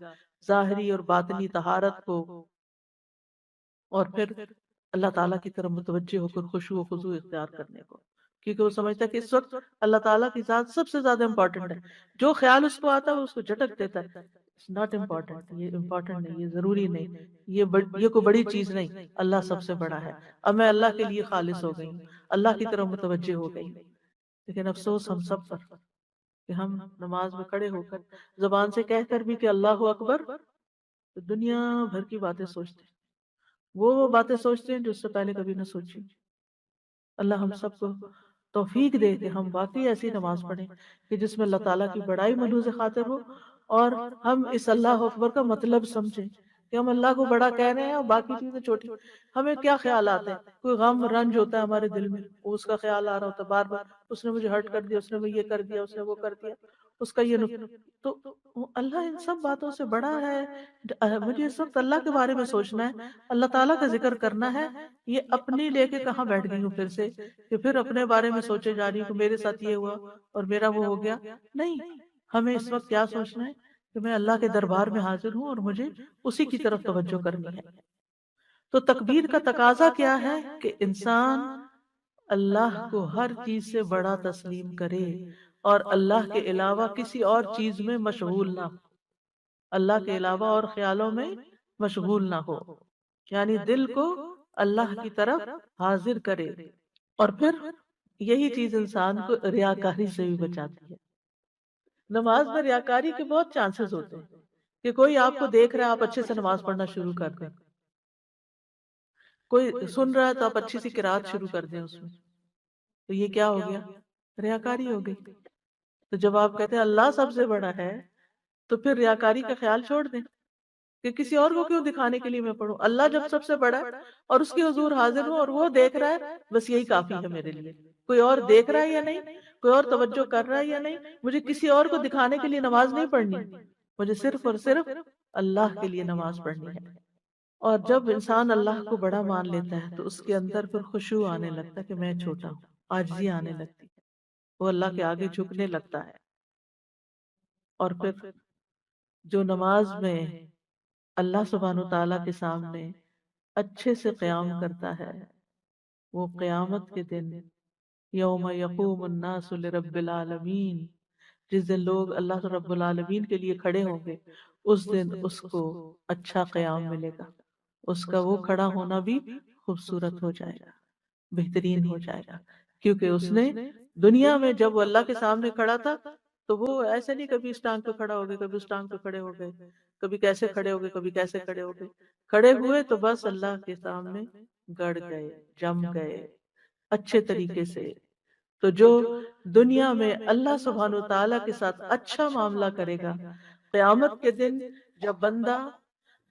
ظاہری اور باطنی طہارت کو، اور پھر اللہ تعالیٰ کی طرف متوجہ ہو کر خشوع و خضوع اختیار کرنے کو، کیونکہ وہ سمجھتا ہے کہ اس وقت اللہ تعالیٰ کی ذات سب سے زیادہ امپورٹنٹ ہے، جو خیال اس کو آتا ہے وہ اس کو جھٹک دیتا ہے، اٹس ناٹ امپورٹنٹ، یہ امپورٹنٹ نہیں، یہ ضروری نہیں، یہ کوئی بڑی چیز نہیں، اللہ سب سے بڑا ہے، اب میں اللہ کے لیے خالص ہو گئی ہوں، اللہ کی طرف متوجہ ہو گئی ہوں۔ لیکن افسوس ہم سب پر کہ ہم نماز میں کھڑے ہو کر زبان سے کہہ کر بھی کہ اللہ اکبر، تو دنیا بھر کی باتیں سوچتے ہیں، وہ باتیں سوچتے ہیں جو اس سے پہلے کبھی نہ سوچی۔ اللہ ہم سب کو توفیق دے کہ ہم واقعی ایسی نماز پڑھیں کہ جس میں اللہ تعالیٰ کی بڑائی ملحوظ خاطر ہو، اور ہم اس اللہ اکبر کا مطلب سمجھیں کہ ہم اللہ کو بڑا کہہ رہے ہیں اور باقی چیزیں چھوٹی۔ ہمیں کیا خیال آتے ہیں، کوئی غم رنج ہوتا ہے ہمارے دل میں، وہ اس کا خیال آ رہا ہوتا ہے بار بار، اس نے مجھے ہرٹ کر دیا، اس نے مجھے یہ کر دیا، اس نے وہ کر دیا، اس کا یہ تو اللہ ان سب باتوں سے بڑا ہے۔ مجھے اس وقت اللہ کے بارے میں سوچنا ہے، اللہ تعالیٰ کا ذکر کرنا ہے، یہ اپنی لے کے کہاں بیٹھ گئی ہوں پھر سے کہ پھر اپنے بارے میں سوچے جا رہی ہوں کہ میرے ساتھ یہ ہوا اور میرا وہ ہو گیا، نہیں، ہمیں اس وقت کیا سوچنا ہے کہ میں اللہ کے دربار میں حاضر ہوں اور مجھے اسی کی طرف توجہ کرنی ہے۔ تو تکبیر کا تقاضا کیا ہے کہ انسان اللہ کو ہر چیز سے بڑا تسلیم کرے اور اللہ کے علاوہ کسی اور چیز میں مشغول نہ ہو، اللہ کے علاوہ اور خیالوں میں مشغول نہ ہو، یعنی دل کو اللہ کی طرف حاضر کرے۔ اور پھر یہی چیز انسان کو ریاکاری سے بھی بچاتی ہے۔ نماز میں ریاکاری کے بہت چانسز ہوتے ہیں کہ کوئی آپ کو دیکھ رہا ہے، آپ اچھے سے نماز پڑھنا شروع کر دیں، کوئی سن رہا ہے تو آپ اچھی سی قرات شروع کر دیں اس میں، تو یہ کیا ہو گیا؟ ریاکاری ہو گئی۔ تو جب آپ کہتے ہیں اللہ سب سے بڑا ہے، تو پھر ریاکاری کا خیال چھوڑ دیں کہ کسی اور کو کیوں دکھانے کے لیے میں پڑھوں۔ اللہ جب سب سے بڑا ہے اور اس کے حضور حاضر ہوں اور وہ دیکھ رہا ہے، بس یہی کافی ہے میرے لیے۔ کوئی اور دیکھ رہا ہے یا نہیں، کوئی اور توجہ کر رہا ہے یا نہیں، مجھے کسی اور کو دکھانے کے لیے نماز نہیں پڑھنی، مجھے صرف اور صرف اللہ کے لیے نماز پڑھنی ہے۔ اور جب انسان اللہ کو بڑا مان لیتا ہے تو اس کے اندر پھر خشوع آنے لگتا ہے کہ میں چھوٹا ہوں، عاجزی آنے لگتی ہے، وہ اللہ کے آگے جھکنے لگتا ہے۔ اور پھر جو نماز میں اللہ سبحانہ وتعالیٰ کے سامنے اچھے سے قیام کرتا ہے، وہ قیامت کے دن یوم یقوم الناس لرب العالمین، جس دن لوگ اللہ رب العالمین کے لیے کھڑے ہوں گے، اس دن اس کو اچھا قیام ملے گا، اس کا وہ کھڑا ہونا بھی خوبصورت ہو جائے گا، بہترین ہو جائے گا، کیونکہ اس نے دنیا میں جب وہ اللہ کے سامنے کھڑا تھا تو وہ ایسے نہیں کبھی اس ٹانگ پہ کھڑا ہو گئے، کبھی اس ٹانگ پہ کھڑے ہو گئے، کبھی کیسے کھڑے ہو گئے، کبھی کیسے کھڑے ہو گئے، کھڑے ہوئے تو بس اللہ کے سامنے گڑ گئے، جم گئے اچھے طریقے سے۔ تو جو دنیا میں اللہ سبحانہ وتعالیٰ کے ساتھ اچھا معاملہ کرے گا، قیامت کے دن جب بندہ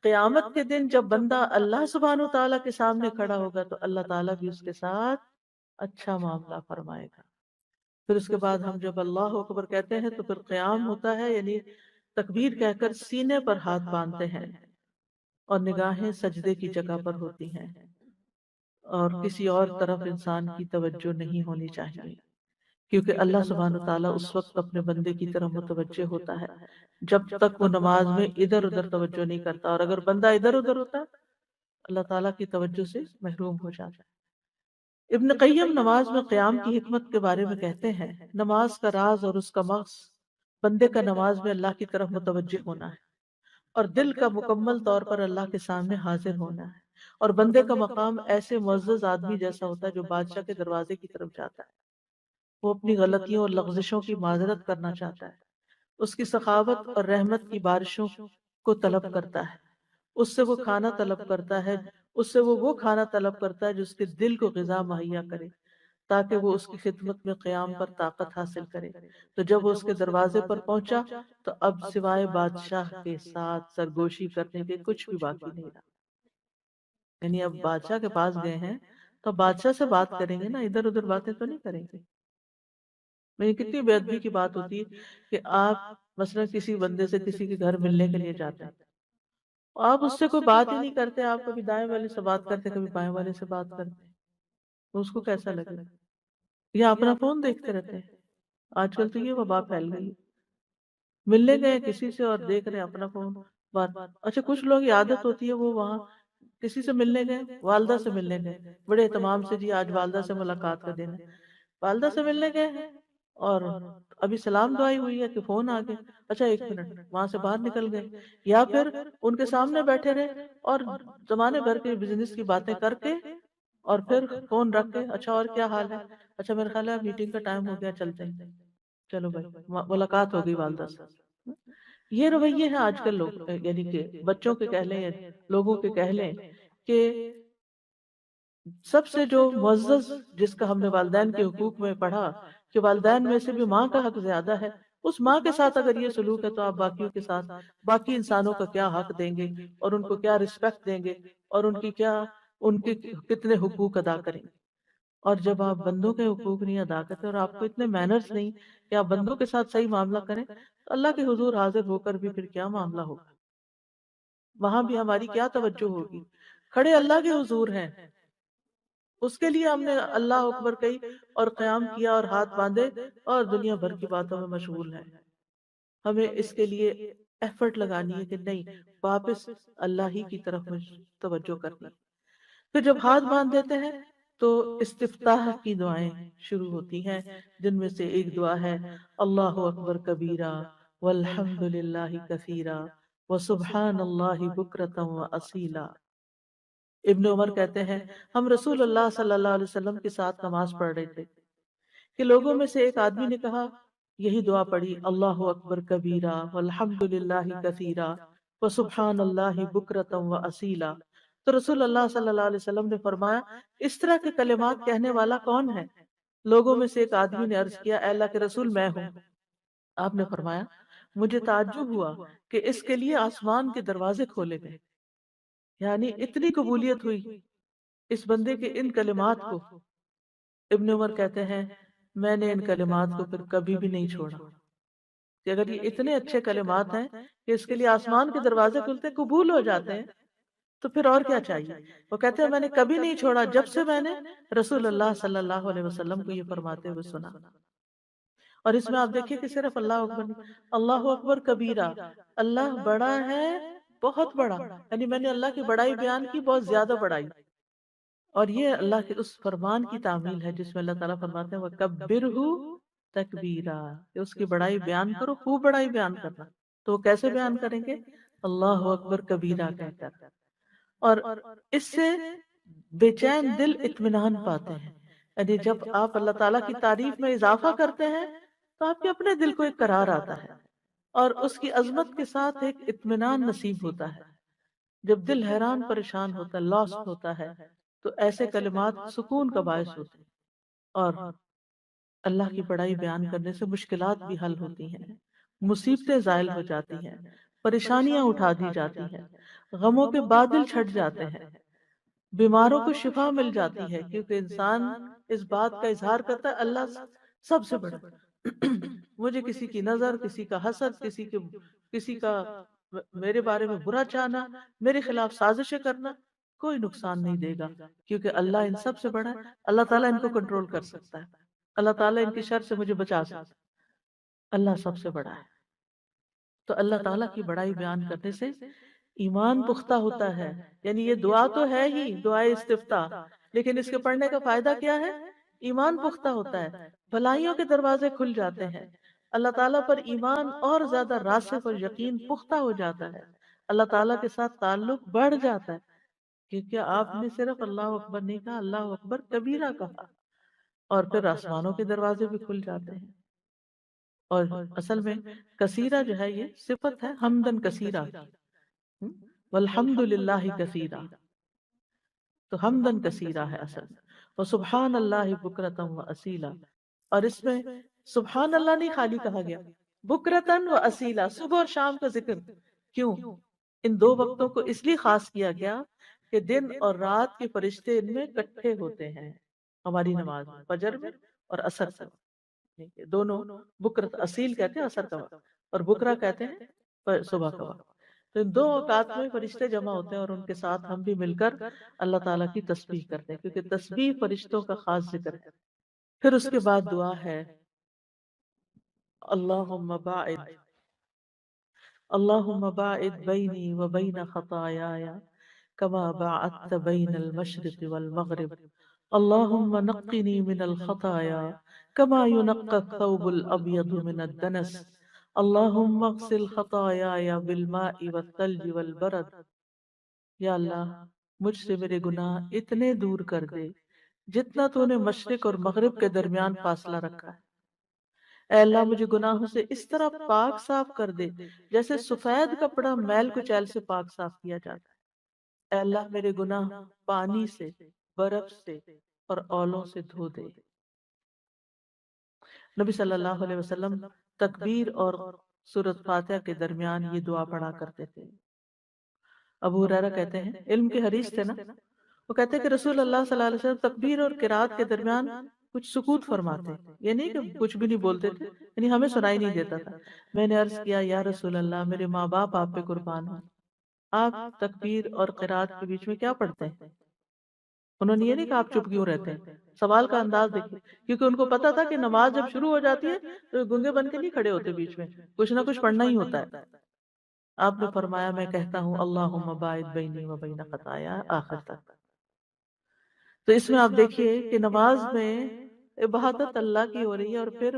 قیامت کے دن جب بندہ اللہ سبحانہ وتعالیٰ کے سامنے کھڑا ہوگا تو اللہ تعالیٰ بھی اس کے ساتھ اچھا معاملہ فرمائے گا۔ پھر اس کے بعد ہم جب اللہ اکبر کہتے ہیں تو پھر قیام ہوتا ہے، یعنی تکبیر کہہ کر سینے پر ہاتھ باندھتے ہیں اور نگاہیں سجدے کی جگہ پر ہوتی ہیں، اور کسی اور طرف انسان کی توجہ نہیں ہونی چاہیے، کیونکہ اللہ سبحانہ وتعالیٰ اس وقت اپنے بندے کی طرف متوجہ ہوتا ہے جب تک وہ نماز میں ادھر ادھر توجہ نہیں کرتا، اور اگر بندہ ادھر ادھر ہوتا ہے اللہ تعالیٰ کی توجہ سے محروم ہو جاتا ہے۔ ابن قیم نماز میں قیام کی حکمت کے بارے میں کہتے ہیں، نماز کا راز اور اس کا مغز بندے کا نماز میں اللہ کی طرف متوجہ ہونا ہے، اور دل کا مکمل طور پر اللہ کے سامنے حاضر ہونا ہے، اور بندے کا مقام ایسے معزز آدمی جیسا ہوتا ہے جو بادشاہ کے دروازے کی طرف جاتا ہے، وہ اپنی غلطیوں اور لغزشوں کی معذرت کرنا چاہتا ہے، اس کی سخاوت اور رحمت کی بارشوں کو طلب کرتا ہے، اس سے وہ کھانا طلب کرتا ہے، اس سے وہ کھانا طلب کرتا ہے جو اس کے دل کو غذا مہیا کرے تاکہ وہ اس کی خدمت میں قیام پر طاقت حاصل کرے۔ تو جب وہ اس کے دروازے پر پہنچا تو اب سوائے بادشاہ کے ساتھ سرگوشی کرنے کے کچھ بھی باقی نہیں رہا، یعنی اب بادشاہ کے پاس گئے ہیں تو بادشاہ سے بات کریں گے نا، ادھر ادھر باتیں تو نہیں کریں گے۔ میں کتنی بے ادبی کی بات ہوتی ہے کہ آپ مثلا کسی بندے سے کسی کے گھر ملنے کے لیے جاتے ہیں، آپ اس سے کوئی بات ہی نہیں کرتے، آپ کبھی دائیں والے سے بات کرتے کبھی بائیں والے سے بات کرتے، تو اس کو کیسا لگے؟ یا اپنا فون دیکھتے رہتے ہیں۔ آج کل تو یہ وبا پھیل گئی ہے، ملنے گئے کسی سے اور دیکھ رہے ہیں اپنا فون بات۔ اچھا کچھ لوگ کی عادت ہوتی ہے وہ وہاں کسی سے ملنے گئے، والدہ سے ملنے گئے، بڑے اہتمام سے، جی آج والدہ سے ملاقات کا دن ہے، والدہ سے ملنے گئے ہیں اور ابھی سلام دعائی ہوئی ہے کہ فون آ گئے، اچھا ایک منٹ وہاں سے باہر نکل گئے، یا پھر ان کے سامنے بیٹھے رہے اور زمانے بھر کے بزنس کی باتیں کر کے اور پھر فون رکھ کے، اچھا اور کیا حال ہے، اچھا میرا خیال ہے میٹنگ کا ٹائم ہو گیا چلتے ہیں، چلو بھائی ملاقات ہوگی والدہ سے۔ یہ رویے ہیں آج کل لوگ، یعنی کہ بچوں کے کہہ لیں یا لوگوں کے کہہ لیں کہ سب سے جو معزز جس کا ہم نے والدین کے حقوق میں پڑھا کہ والدین میں سے بھی ماں کا حق زیادہ ہے، اس ماں کے ساتھ اگر یہ سلوک ہے تو آپ باقیوں کے ساتھ باقی انسانوں کا کیا حق دیں گے، اور ان کو کیا رسپیکٹ دیں گے، اور ان کے کتنے حقوق ادا کریں گے۔ اور جب آپ بندوں کے حقوق نہیں ادا کرتے اور آپ کو اتنے مینرز نہیں کہ آپ بندوں کے ساتھ صحیح معاملہ کریں، تو اللہ کے حضور حاضر ہو کر بھی پھر کیا معاملہ ہوگا؟ وہاں بھی ہماری کیا توجہ ہوگی؟ کھڑے اللہ کے حضور ہیں، اس کے لیے ہم نے اللہ اکبر کہی اور قیام کیا اور ہاتھ باندھے اور دنیا بھر کی باتوں میں مشغول ہیں۔ ہمیں اس کے لیے ایفرٹ لگانی ہے کہ نہیں، واپس اللہ ہی کی طرف توجہ کرنی۔ پھر جب ہاتھ باندھ دیتے ہیں تو استفتاح کی دعائیں شروع ہوتی ہیں، جن میں سے ایک دعا ہے اللہ اکبر کبیرہ والحمد للہ کثیرہ وسبحان اللہ بکرۃ واصیلا۔ ابن عمر کہتے ہیں ہم رسول اللہ صلی اللہ علیہ وسلم کے ساتھ نماز پڑھ رہے تھے کہ لوگوں میں سے ایک آدمی نے کہا، یہی دعا پڑھی، اللہ اکبر کبیرہ والحمد للہ کثیرہ وسبحان اللہ بکرۃ و اصیلا۔ تو رسول اللہ صلی اللہ علیہ وسلم نے فرمایا اس طرح کے کلمات کہنے والا کون ہے؟ لوگوں میں سے ایک آدمی نے عرض کیا اے اللہ کے رسول میں ہوں۔ آپ نے فرمایا مجھے تعجب ہوا کہ اس کے لیے آسمان کے دروازے کھولے گئے، یعنی اتنی قبولیت ہوئی اس بندے کے ان کلمات کو۔ ابن عمر کہتے ہیں میں نے ان کلمات کو پھر کبھی بھی نہیں چھوڑا، کہ اگر یہ اتنے اچھے کلمات ہیں کہ اس کے لیے آسمان کے دروازے کھلتے قبول ہو جاتے ہیں تو پھر اور کیا چاہیے۔ وہ کہتے ہیں میں نے کبھی نہیں چھوڑا جب سے میں نے رسول اللہ صلی اللہ علیہ وسلم کو یہ فرماتے ہوئے سنا۔ اور اس میں آپ دیکھیے کہ صرف اللہ اکبر نہیں، اللہ اکبر کبیرہ، اللہ بڑا ہے بہت بڑا، یعنی میں نے اللہ کی بڑائی بیان کی، بہت زیادہ بڑائی۔ اور یہ اللہ کے اس فرمان کی تعمیل ہے جس میں اللہ تعالیٰ فرماتے ہیں وَكَبِّرْهُ تَكْبِيرًا، کہ اس کی بڑائی بیان کرو، خوب بڑائی بیان کرنا۔ تو وہ کیسے بیان کریں گے؟ اللہ اکبر کبیرہ کہہ کر۔ اور اس سے بے چین دل اطمینان پاتے ہیں، یعنی جب آپ اللہ تعالیٰ کی تعریف میں اضافہ کرتے ہیں تو آپ کے اپنے دل کو ایک قرار آتا ہے اور اس کی عظمت کے ساتھ ایک اطمینان نصیب ہوتا ہے۔ جب دل حیران پریشان ہوتا ہے، لاسٹ ہوتا ہے، تو ایسے کلمات سکون کا باعث ہوتے ہیں، اور اللہ کی بڑائی بیان کرنے سے مشکلات بھی حل ہوتی ہیں، مصیبتیں زائل ہو جاتی ہیں، پریشانیاں اٹھا دی جاتی ہیں، غموں کے بادل چھٹ جاتے ہیں، بیماروں کو شفا مل جاتی ہے، کیونکہ انسان اس بات کا اظہار کرتا ہے اللہ سب سے بڑا۔ مجھے کسی کی نظر، کسی کا حسد، کسی کا میرے بارے میں برا چاہنا، میرے خلاف سازشیں کرنا کوئی نقصان نہیں دے گا، کیونکہ اللہ ان سب سے بڑا ہے۔ اللہ تعالیٰ ان کو کنٹرول کر سکتا ہے، اللہ تعالیٰ ان کی شر سے مجھے بچا سکتا ہے، اللہ سب سے بڑا ہے۔ تو اللہ تعالیٰ کی بڑائی بیان کرنے سے ایمان پختہ ہوتا ہے، یعنی یہ دعا تو ہے ہی دعائے استفتاح، لیکن اس کے پڑھنے کا فائدہ کیا ہے؟ ایمان پختہ ہوتا ہے، بھلائیوں کے دروازے کھل جاتے ہیں، اللہ تعالیٰ پر ایمان اور زیادہ راسخ اور یقین پختہ ہو جاتا ہے، اللہ تعالیٰ کے ساتھ تعلق بڑھ جاتا ہے، کیونکہ آپ نے صرف اللہ اکبر نہیں کہا، اللہ اکبر کبیرہ کہا، اور پھر آسمانوں کے دروازے بھی کھل جاتے ہیں۔ اور اصل میں کثیرہ جو ہے یہ صفت ہے حمدن کثیرہ کی، والحمد للہ کثیرہ، تو حمدن کثیرہ ہے اصل میں، وسبحان اللہ بکرۃ و اصیلا۔ اور اس میں سبحان اللہ نہیں خالی کہا گیا، بکرتن و اصیلا، صبح اور شام کا ذکر۔ کیوں؟ ان دو وقتوں کو اس لیے خاص کیا گیا کہ دن اور رات کے فرشتے ان میں اکٹھے ہوتے ہیں، ہماری نماز میں، فجر میں اور عصر کا وقت، دونوں بکرت اصیل کہتے ہیں عصر کا وقت، اور بکرا کہتے ہیں صبح کا وقت۔ تو ان دو اوقات میں فرشتے جمع ہوتے ہیں اور ان کے ساتھ ہم بھی مل کر اللہ تعالیٰ کی تسبیح کرتے ہیں، کیونکہ تسبیح فرشتوں کا خاص ذکر ہے۔ پھر اس کے بعد دعا ہے اللہم باعد اللہم باعد بینی و بین خطایایا کما باعدت بین المشرق والمغرب اللہم نقنی من الخطایا کما ينقى الثوب الابیض من الدنس اللہم اغسل خطایایا بالماء والثلج والبرد۔ یا اللہ مجھ سے میرے گناہ اتنے دور کر دے جتنا تو نے مشرق اور مغرب کے درمیان فاصلہ رکھا ہے۔ اے اللہ مجھے گناہوں سے اس طرح پاک صاف کر دے جیسے سفید کپڑا میل کچیل سے پاک صاف کیا جاتا ہے۔ اے اللہ میرے گناہ پانی سے، برف سے اور اولوں سے دھو دے۔ نبی صلی اللہ علیہ وسلم تکبیر اور سورۃ فاتحہ کے درمیان یہ دعا پڑھا کرتے تھے۔ ابو ہریرہ کہتے ہیں، علم کے حریص تھے نا، وہ کہتے ہیں کہ رسول اللہ صلی اللہ علیہ وسلم تکبیر اور قرات کے درمیان کچھ سکوت فرماتے، یہ نہیں کہ کچھ بھی نہیں بولتے تھے، یعنی ہمیں سنائی نہیں دیتا تھا۔ میں نے عرض کیا یا رسول اللہ میرے ماں باپ آپ پہ قربان ہوں، آپ تکبیر اور قرات کے بیچ میں کیا پڑھتے ہیں؟ انہوں نے یہ نہیں کہا آپ چپ کیوں رہتے ہیں، سوال کا انداز دیکھیں، کیونکہ ان کو پتا تھا کہ نماز جب شروع ہو جاتی ہے تو گنگے بن کے نہیں کھڑے ہوتے، بیچ میں کچھ نہ کچھ پڑھنا ہی ہوتا ہے۔ آپ نے فرمایا میں کہتا ہوں اللہم باعد بینی و بین خطایا، آخر تک۔ تو اس میں آپ دیکھیے کہ نماز میں عبادت اللہ کی ہو رہی ہے، اور پھر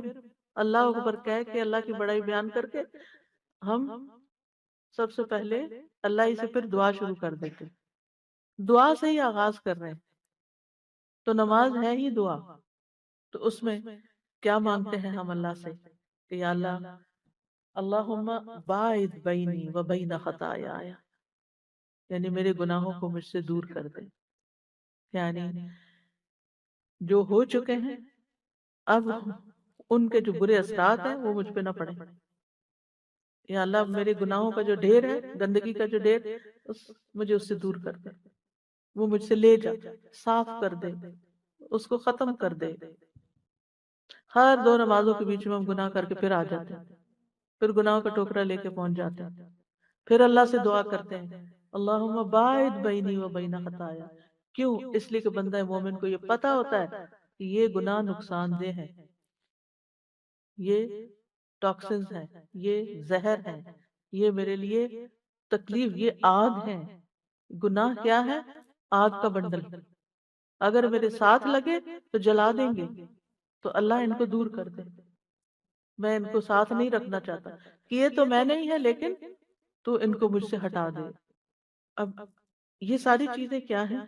اللہ اکبر کہہ کے اللہ کی بڑائی بیان کر کے ہم سب سے پہلے اللہ ہی سے پھر دعا شروع کر دیتے، دعا سے ہی آغاز کر رہے ہیں۔ تو نماز ہے ہی دعا، تو اس میں کیا مانگتے ہیں ہم اللہ سے کہ یا اللہ اللہم باعد بینی و بین خطایا، یعنی میرے گناہوں کو مجھ سے دور کر دے، یعنی جو ہو چکے ہیں اب ان کے جو برے اثرات ہیں وہ مجھ پہ نہ پڑے. یا اللہ میرے گناہوں کا جو ڈھیر ہے، گندگی کا جو ڈھیر، مجھے اس سے دور کر دے، وہ مجھ سے لے جا، صاف کر دے، اس کو ختم کر دے. ہر دو نمازوں کے بیچ میں ہم گناہ کر کے پھر آ جاتے ہیں، پھر گناہوں کا ٹوکرا لے کے پہنچ جاتے ہیں، پھر اللہ سے دعا کرتے ہیں اللہم باعد بینی و بین خطایا. کیوں؟ اس لیے کہ بندہ مومن کو یہ پتا ہوتا ہے کہ یہ گناہ نقصان دہ ہے، یہ ٹاکسنز ہیں، یہ زہر ہے، یہ میرے لیے تکلیف، یہ آگ ہے. گناہ کیا ہے؟ آگ کا بنڈل. اگر میرے ساتھ لگے تو جلا دیں گے، تو اللہ ان کو دور کر دے. میں ان کو ساتھ نہیں رکھنا چاہتا، کیے تو میں نہیں ہے لیکن تو ان کو مجھ سے ہٹا دے. اب یہ ساری چیزیں کیا ہیں؟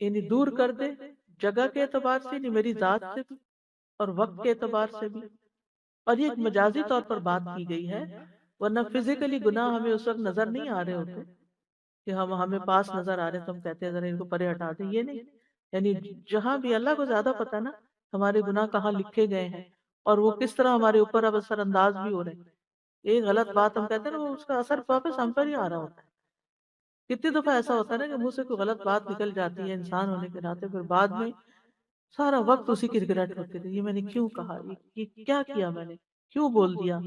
یعنی دور کر دے، جگہ کے اعتبار سے، یعنی میری ذات سے بھی اور وقت کے اعتبار سے بھی. اور یہ ایک مجازی طور پر بات کی گئی ہے، ورنہ فزیکلی گناہ ہمیں اس وقت نظر نہیں آ رہے ہوتے کہ ہمیں پاس نظر آ رہے ہیں تو ہم کہتے ہیں ذرا ان کو پرے ہٹا دیں. یہ نہیں، یعنی جہاں بھی اللہ کو زیادہ پتا نا ہمارے گناہ کہاں لکھے گئے ہیں اور وہ کس طرح ہمارے اوپر اب اثر انداز بھی ہو رہے ہیں. ایک غلط بات ہم کہتے ہیں نا، وہ اس کا اثر واپس ہم پر ہی آ رہا ہوتا ہے. کتنی دفعہ ایسا ہوتا ہے نا کہ منہ سے کوئی غلط بات نکل جاتی ہے انسان ہونے کے ناطے، پھر بعد میں سارا وقت اسی کی ریگریٹ ہوتی تھی، یہ میں نے کیوں کہا، یہ کیا کیا میں نے، کیوں بول دیا.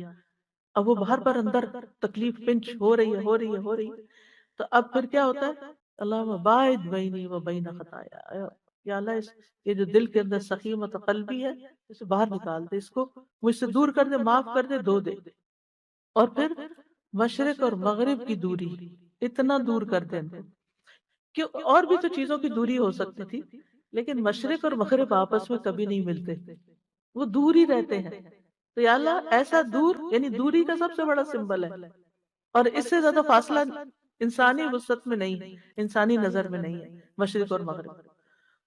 اب وہ باہر پر اندر تکلیف پنچ ہو رہی ہے، ہو رہی ہے، ہو رہی ہے. تو اب پھر کیا ہوتا ہے؟ اللہم باعد بینی و بین خطایا، یا اللہ یہ جو دل کے اندر سخیمت قلبی ہے اسے باہر نکال دے، اس کو مجھ سے دور کر دے، معاف کر دے، دھو دے. اور پھر مشرق اور مغرب کی دوری اتنا دور کر دیں کہ اور بھی تو چیزوں کی دوری ہو سکتی تھی، لیکن مشرق اور مغرب آپس میں کبھی نہیں ملتے، وہ دور ہی رہتے ہیں. تو یا اللہ ایسا دور، یعنی دوری کا سب سے بڑا سمبل ہے، اور اس سے زیادہ فاصلہ انسانی وسعت میں نہیں ہے، انسانی نظر میں نہیں ہے مشرق اور مغرب.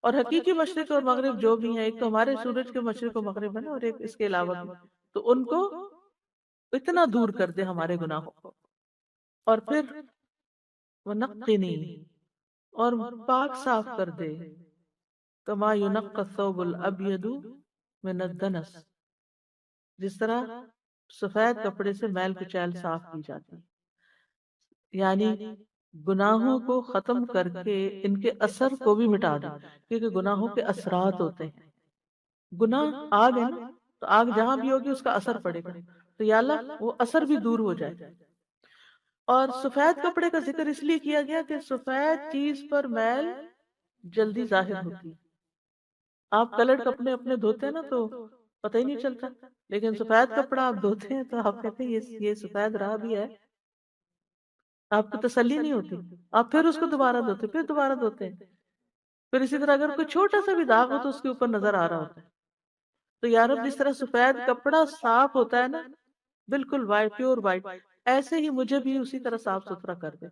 اور حقیقی مشرق اور مغرب جو بھی ہیں، ایک تو ہمارے سورج کے مشرق و مغرب ہے نا، اور ایک اس کے علاوہ بھی، تو ان کو اتنا دور کر دے ہمارے گناہوں کو. اور پھر ونقنی، اور پاک صاف کر دے، کما ینقی الثوب الابید من الدنس، جس طرح سفید کپڑے سے میل کچیل صاف کی جاتی. یعنی گناہوں کو ختم کر کے ان کے اثر کو بھی مٹا دے، کیونکہ گناہوں کے اثرات ہوتے ہیں. گناہ آگ ہے نا، تو آگ جہاں بھی ہوگی اس کا اثر پڑے گا، تو یا اللہ وہ اثر بھی دور ہو جائے. اور سفید کپڑے کا ذکر اس لیے کیا گیا کہ سفید چیز پر میل جلدی ظاہر ہوتی ہے. آپ کلرڈ کپڑے اپنے دھوتے ہیں نا تو پتہ ہی نہیں چلتا، لیکن سفید کپڑا آپ دھوتے ہیں تو آپ کہتے ہیں یہ سفید رہا بھی ہے، آپ کو تسلی نہیں ہوتی. آپ پھر اس کو دوبارہ دھوتے، پھر دوبارہ دھوتے ہیں. پھر اسی طرح اگر کوئی چھوٹا سا بھی داغ ہو تو اس کے اوپر نظر آ رہا ہوتا ہے. تو یا رب جس طرح سفید کپڑا صاف ہوتا ہے نا، بالکل وائٹ، پیور وائٹ، ایسے ہی مجھے بھی اسی طرح صاف ستھرا کر دے.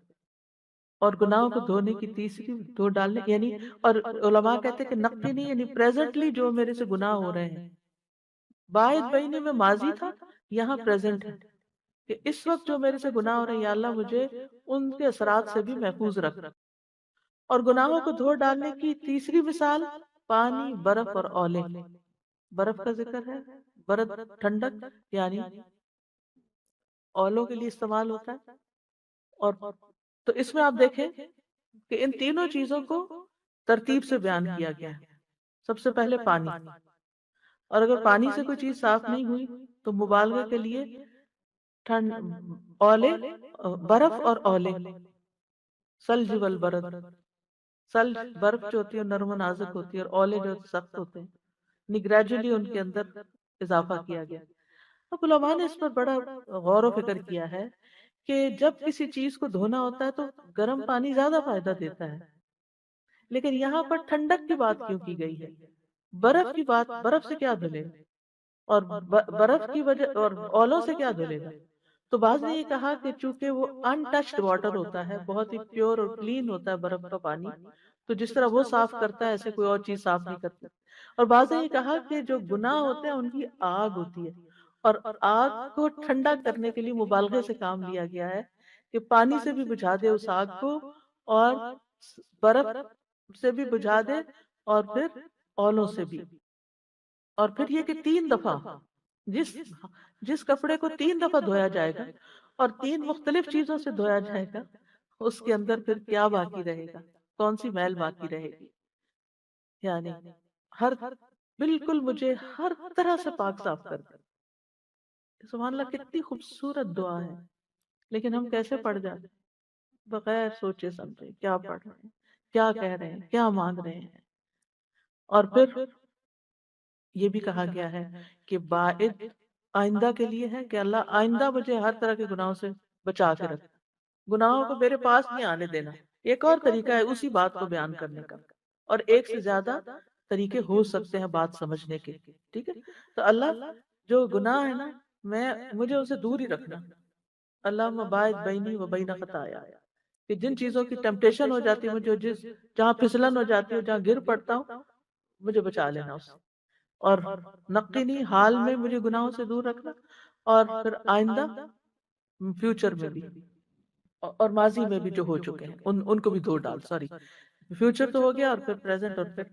اور گناہوں کو دھونے کی تیسری دھو ڈالنے، یعنی اور علماء کہتے ہیں کہ نقی نہیں، یعنی پریزنٹلی جو میرے سے گناہ ہو رہے ہیں. باعث بینی میں ماضی تھا، یہاں پریزنٹ ہے کہ اس وقت جو میرے سے گناہ ہو رہے ہیں یا اللہ مجھے ان کے اثرات سے بھی محفوظ رکھ. اور گناہوں کو دھو ڈالنے کی تیسری مثال پانی، برف اور اولے. برف کا ذکر ہے، برد ٹھنڈک، یعنی اولوں کے لیے استعمال ہوتا ہے. اور تو اس میں آپ دیکھیں کہ ان تینوں چیزوں کو ترتیب سے بیان کیا گیا ہے. سب سے پہلے پانی، اور اگر پانی سے کوئی چیز صاف نہیں ہوئی تو مبالغے کے لیے ٹھنڈ، اولے، برف اور اولے، سلج والبرد. سلج برف جو ہوتی ہے نرم و نازک ہوتی ہے، اور اولے جو سخت ہوتے ہیں، گریجولی ان کے اندر اضافہ کیا گیا. اب علماء نے اس پر بڑا غور و فکر کیا ہے کہ جب کسی چیز کو دھونا ہوتا ہے تو گرم پانی زیادہ فائدہ دیتا ہے، لیکن یہاں پر ٹھنڈک کی بات کیوں کی گئی ہے؟ برف کی بات، برف سے کیا دھلے گا؟ اور برف کی وجہ اور اولوں سے کیا دھلے گا؟ تو بعض نے یہ کہا کہ چونکہ وہ ان ٹچڈ واٹر ہوتا ہے، بہت ہی پیور اور کلین ہوتا ہے برف کا پانی، تو جس طرح وہ صاف کرتا ہے ایسے کوئی اور چیز صاف نہیں کرتی. اور بعض نے یہ کہا کہ جو گناہ ہوتے ہیں ان کی آگ ہوتی ہے، اور آگ کو ٹھنڈا کرنے کے لیے مبالغے سے کام لیا گیا ہے کہ پانی سے بھی بجھا دے اس آگ کو، اور برف سے بھی بجھا دے، اور پھر اولوں سے بھی، اور پھر یہ کہ 3 دفعہ جس جس کپڑے کو 3 دفعہ دھویا جائے گا اور 3 مختلف چیزوں سے دھویا جائے گا، اس کے اندر پھر کیا باقی رہے گا، کون سی میل باقی رہے گی؟ یعنی ہر بالکل مجھے ہر طرح سے پاک صاف کر دے۔ سبحان اللہ، کتنی خوبصورت دعا ہے، لیکن ہم کیسے پڑھ جاتے ہیں؟ بغیر سوچے سمجھے کیا پڑھ رہے ہیں، کیا کہہ رہے ہیں، کیا مانگ رہے ہیں۔ اور پھر یہ بھی کہا گیا ہے کہ باعد آئندہ کے لیے ہے، کہ اللہ آئندہ مجھے ہر طرح کے گناہوں سے بچا کے رکھ، گناہوں کو میرے پاس نہیں آنے دینا۔ ایک اور طریقہ ہے اسی بات کو بیان کرنے کا، اور ایک سے زیادہ طریقے ہو سکتے ہیں بات سمجھنے کے، ٹھیک ہے؟ تو اللہ جو گناہ ہے نا، مجھے اسے دور ہی رکھنا، اللہ باعد بینی و بین خطایا، کہ جن چیزوں کی ٹیمپٹیشن ہو جاتی ہے مجھے، جہاں پھسلن ہو جاتی ہے، جہاں گر پڑتا ہوں، مجھے بچا لینا اس سے، اور نقینی حال میں مجھے گناہوں سے دور رکھنا، اور پھر آئندہ فیوچر میں بھی، اور ماضی میں بھی جو ہو چکے ہیں ان کو بھی دھو ڈال، سوری فیوچر تو ہو گیا، اور پھر پریزنٹ، اور پھر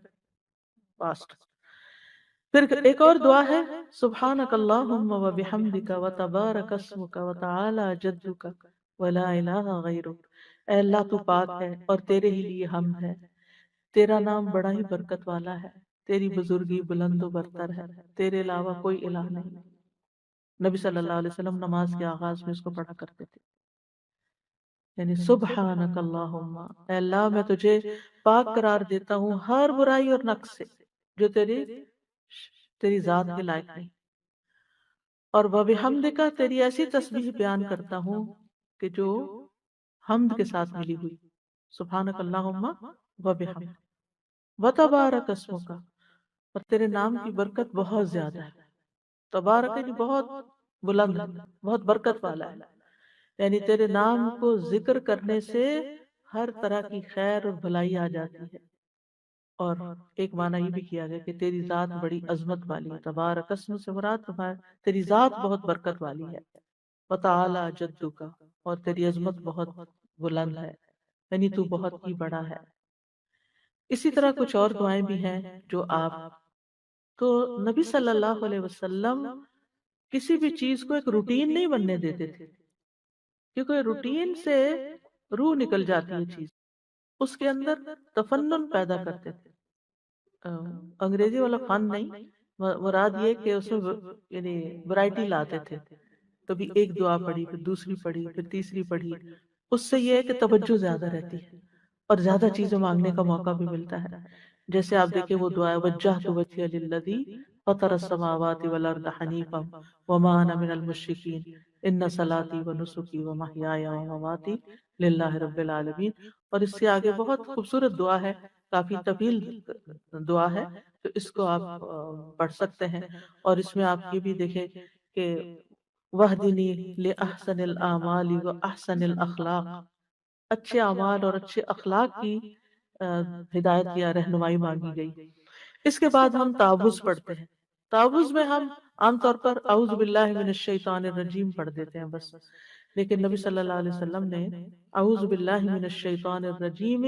پاسٹ۔ پھر ایک اور دعا ہے، سبحانک اللہم و بحمدک و تبارک اسمک و تعالی جدک و لا الہ غیرک۔ اے اللہ تو پاک ہے اور تیرے ہی لیے حمد ہے، تیرا نام بڑا ہی برکت والا ہے، تیری بزرگی بلند و برتر ہے، تیرے علاوہ کوئی الہ نہیں۔ نبی صلی اللہ علیہ وسلم نماز کے آغاز میں اس کو پڑھا کرتے تھے، یعنی سبحانک اللہم، اے اللہ میں تجھے پاک قرار دیتا ہوں ہر برائی اور نقص سے جو تیری ذات کے لائق نہیں، اور وَبِحَمْدِکَ تیری ایسی تسبیح بیان کرتا ہوں کہ جو حمد کے ساتھ ملی ہوئی، سبحانک اللہم وَبِحَمْدِکَ وَتَبَارَكَ اسْمُکَ، اور تیرے نام کی برکت بہت زیادہ ہے۔ تبارک یعنی بہت بلند ہے، بہت برکت والا ہے، یعنی تیرے نام کو ذکر کرنے سے ہر طرح کی خیر اور بھلائی آ جاتی ہے۔ اور ایک معنی یہ بھی کیا گیا کہ تیری ذات بڑی عظمت والی ہے، تبارک اسم سے مراد تیری ذات بہت برکت والی ہے، وتعالی جدک، اور تیری عظمت بہت بلند ہے، یعنی تو بہت ہی بڑا ہے۔ اسی طرح کچھ اور دعائیں بھی ہیں جو آپ، تو نبی صلی اللہ علیہ وسلم کسی بھی چیز کو ایک روٹین نہیں بننے دیتے تھے، کیونکہ روٹین سے روح نکل جاتی ہے چیز، اس کے اندر تفنن پیدا کرتے تھے۔ انگریزی والا فن نہیں، مراد یہ کہ اس میں یعنی ورائٹی لاتے تھے، کبھی ایک دعا پڑھی، پھر دوسری پڑھی، پھر تیسری پڑھی، اس سے یہ ہے کہ توجہ زیادہ رہتی ہے اور زیادہ چیزیں مانگنے کا موقع بھی ملتا ہے۔ جیسے آپ دیکھیں وہ دعا ہے، وجہت وجہی للذی فطر السماوات والارض حنیفا وما انا من المشرکین ان صلاتی ونسکی ومحیای ومماتی للہ رب العالمین۔ اور اس سے آگے بہت خوبصورت دعا ہے، کافی طویل دعا ہے، تو اس کو آپ پڑھ سکتے ہیں۔ اور اس میں آپ یہ بھی دیکھیں کہ وَاهْدِنِي لِأَحْسَنِ الْأَعْمَالِ وَأَحْسَنِ الْأَخْلَاقِ، اچھے اعمال اور اچھے اخلاق کی ہدایت یا رہنمائی مانگی گئی۔ اس کے بعد ہم تعوذ پڑھتے ہیں۔ تعوذ میں ہم عام طور پر اعوذ باللہ من الشیطان الرجیم پڑھ دیتے ہیں بس، لیکن نبی صلی اللہ علیہ وسلم نے اعوذ باللہ من الشیطان الرجیم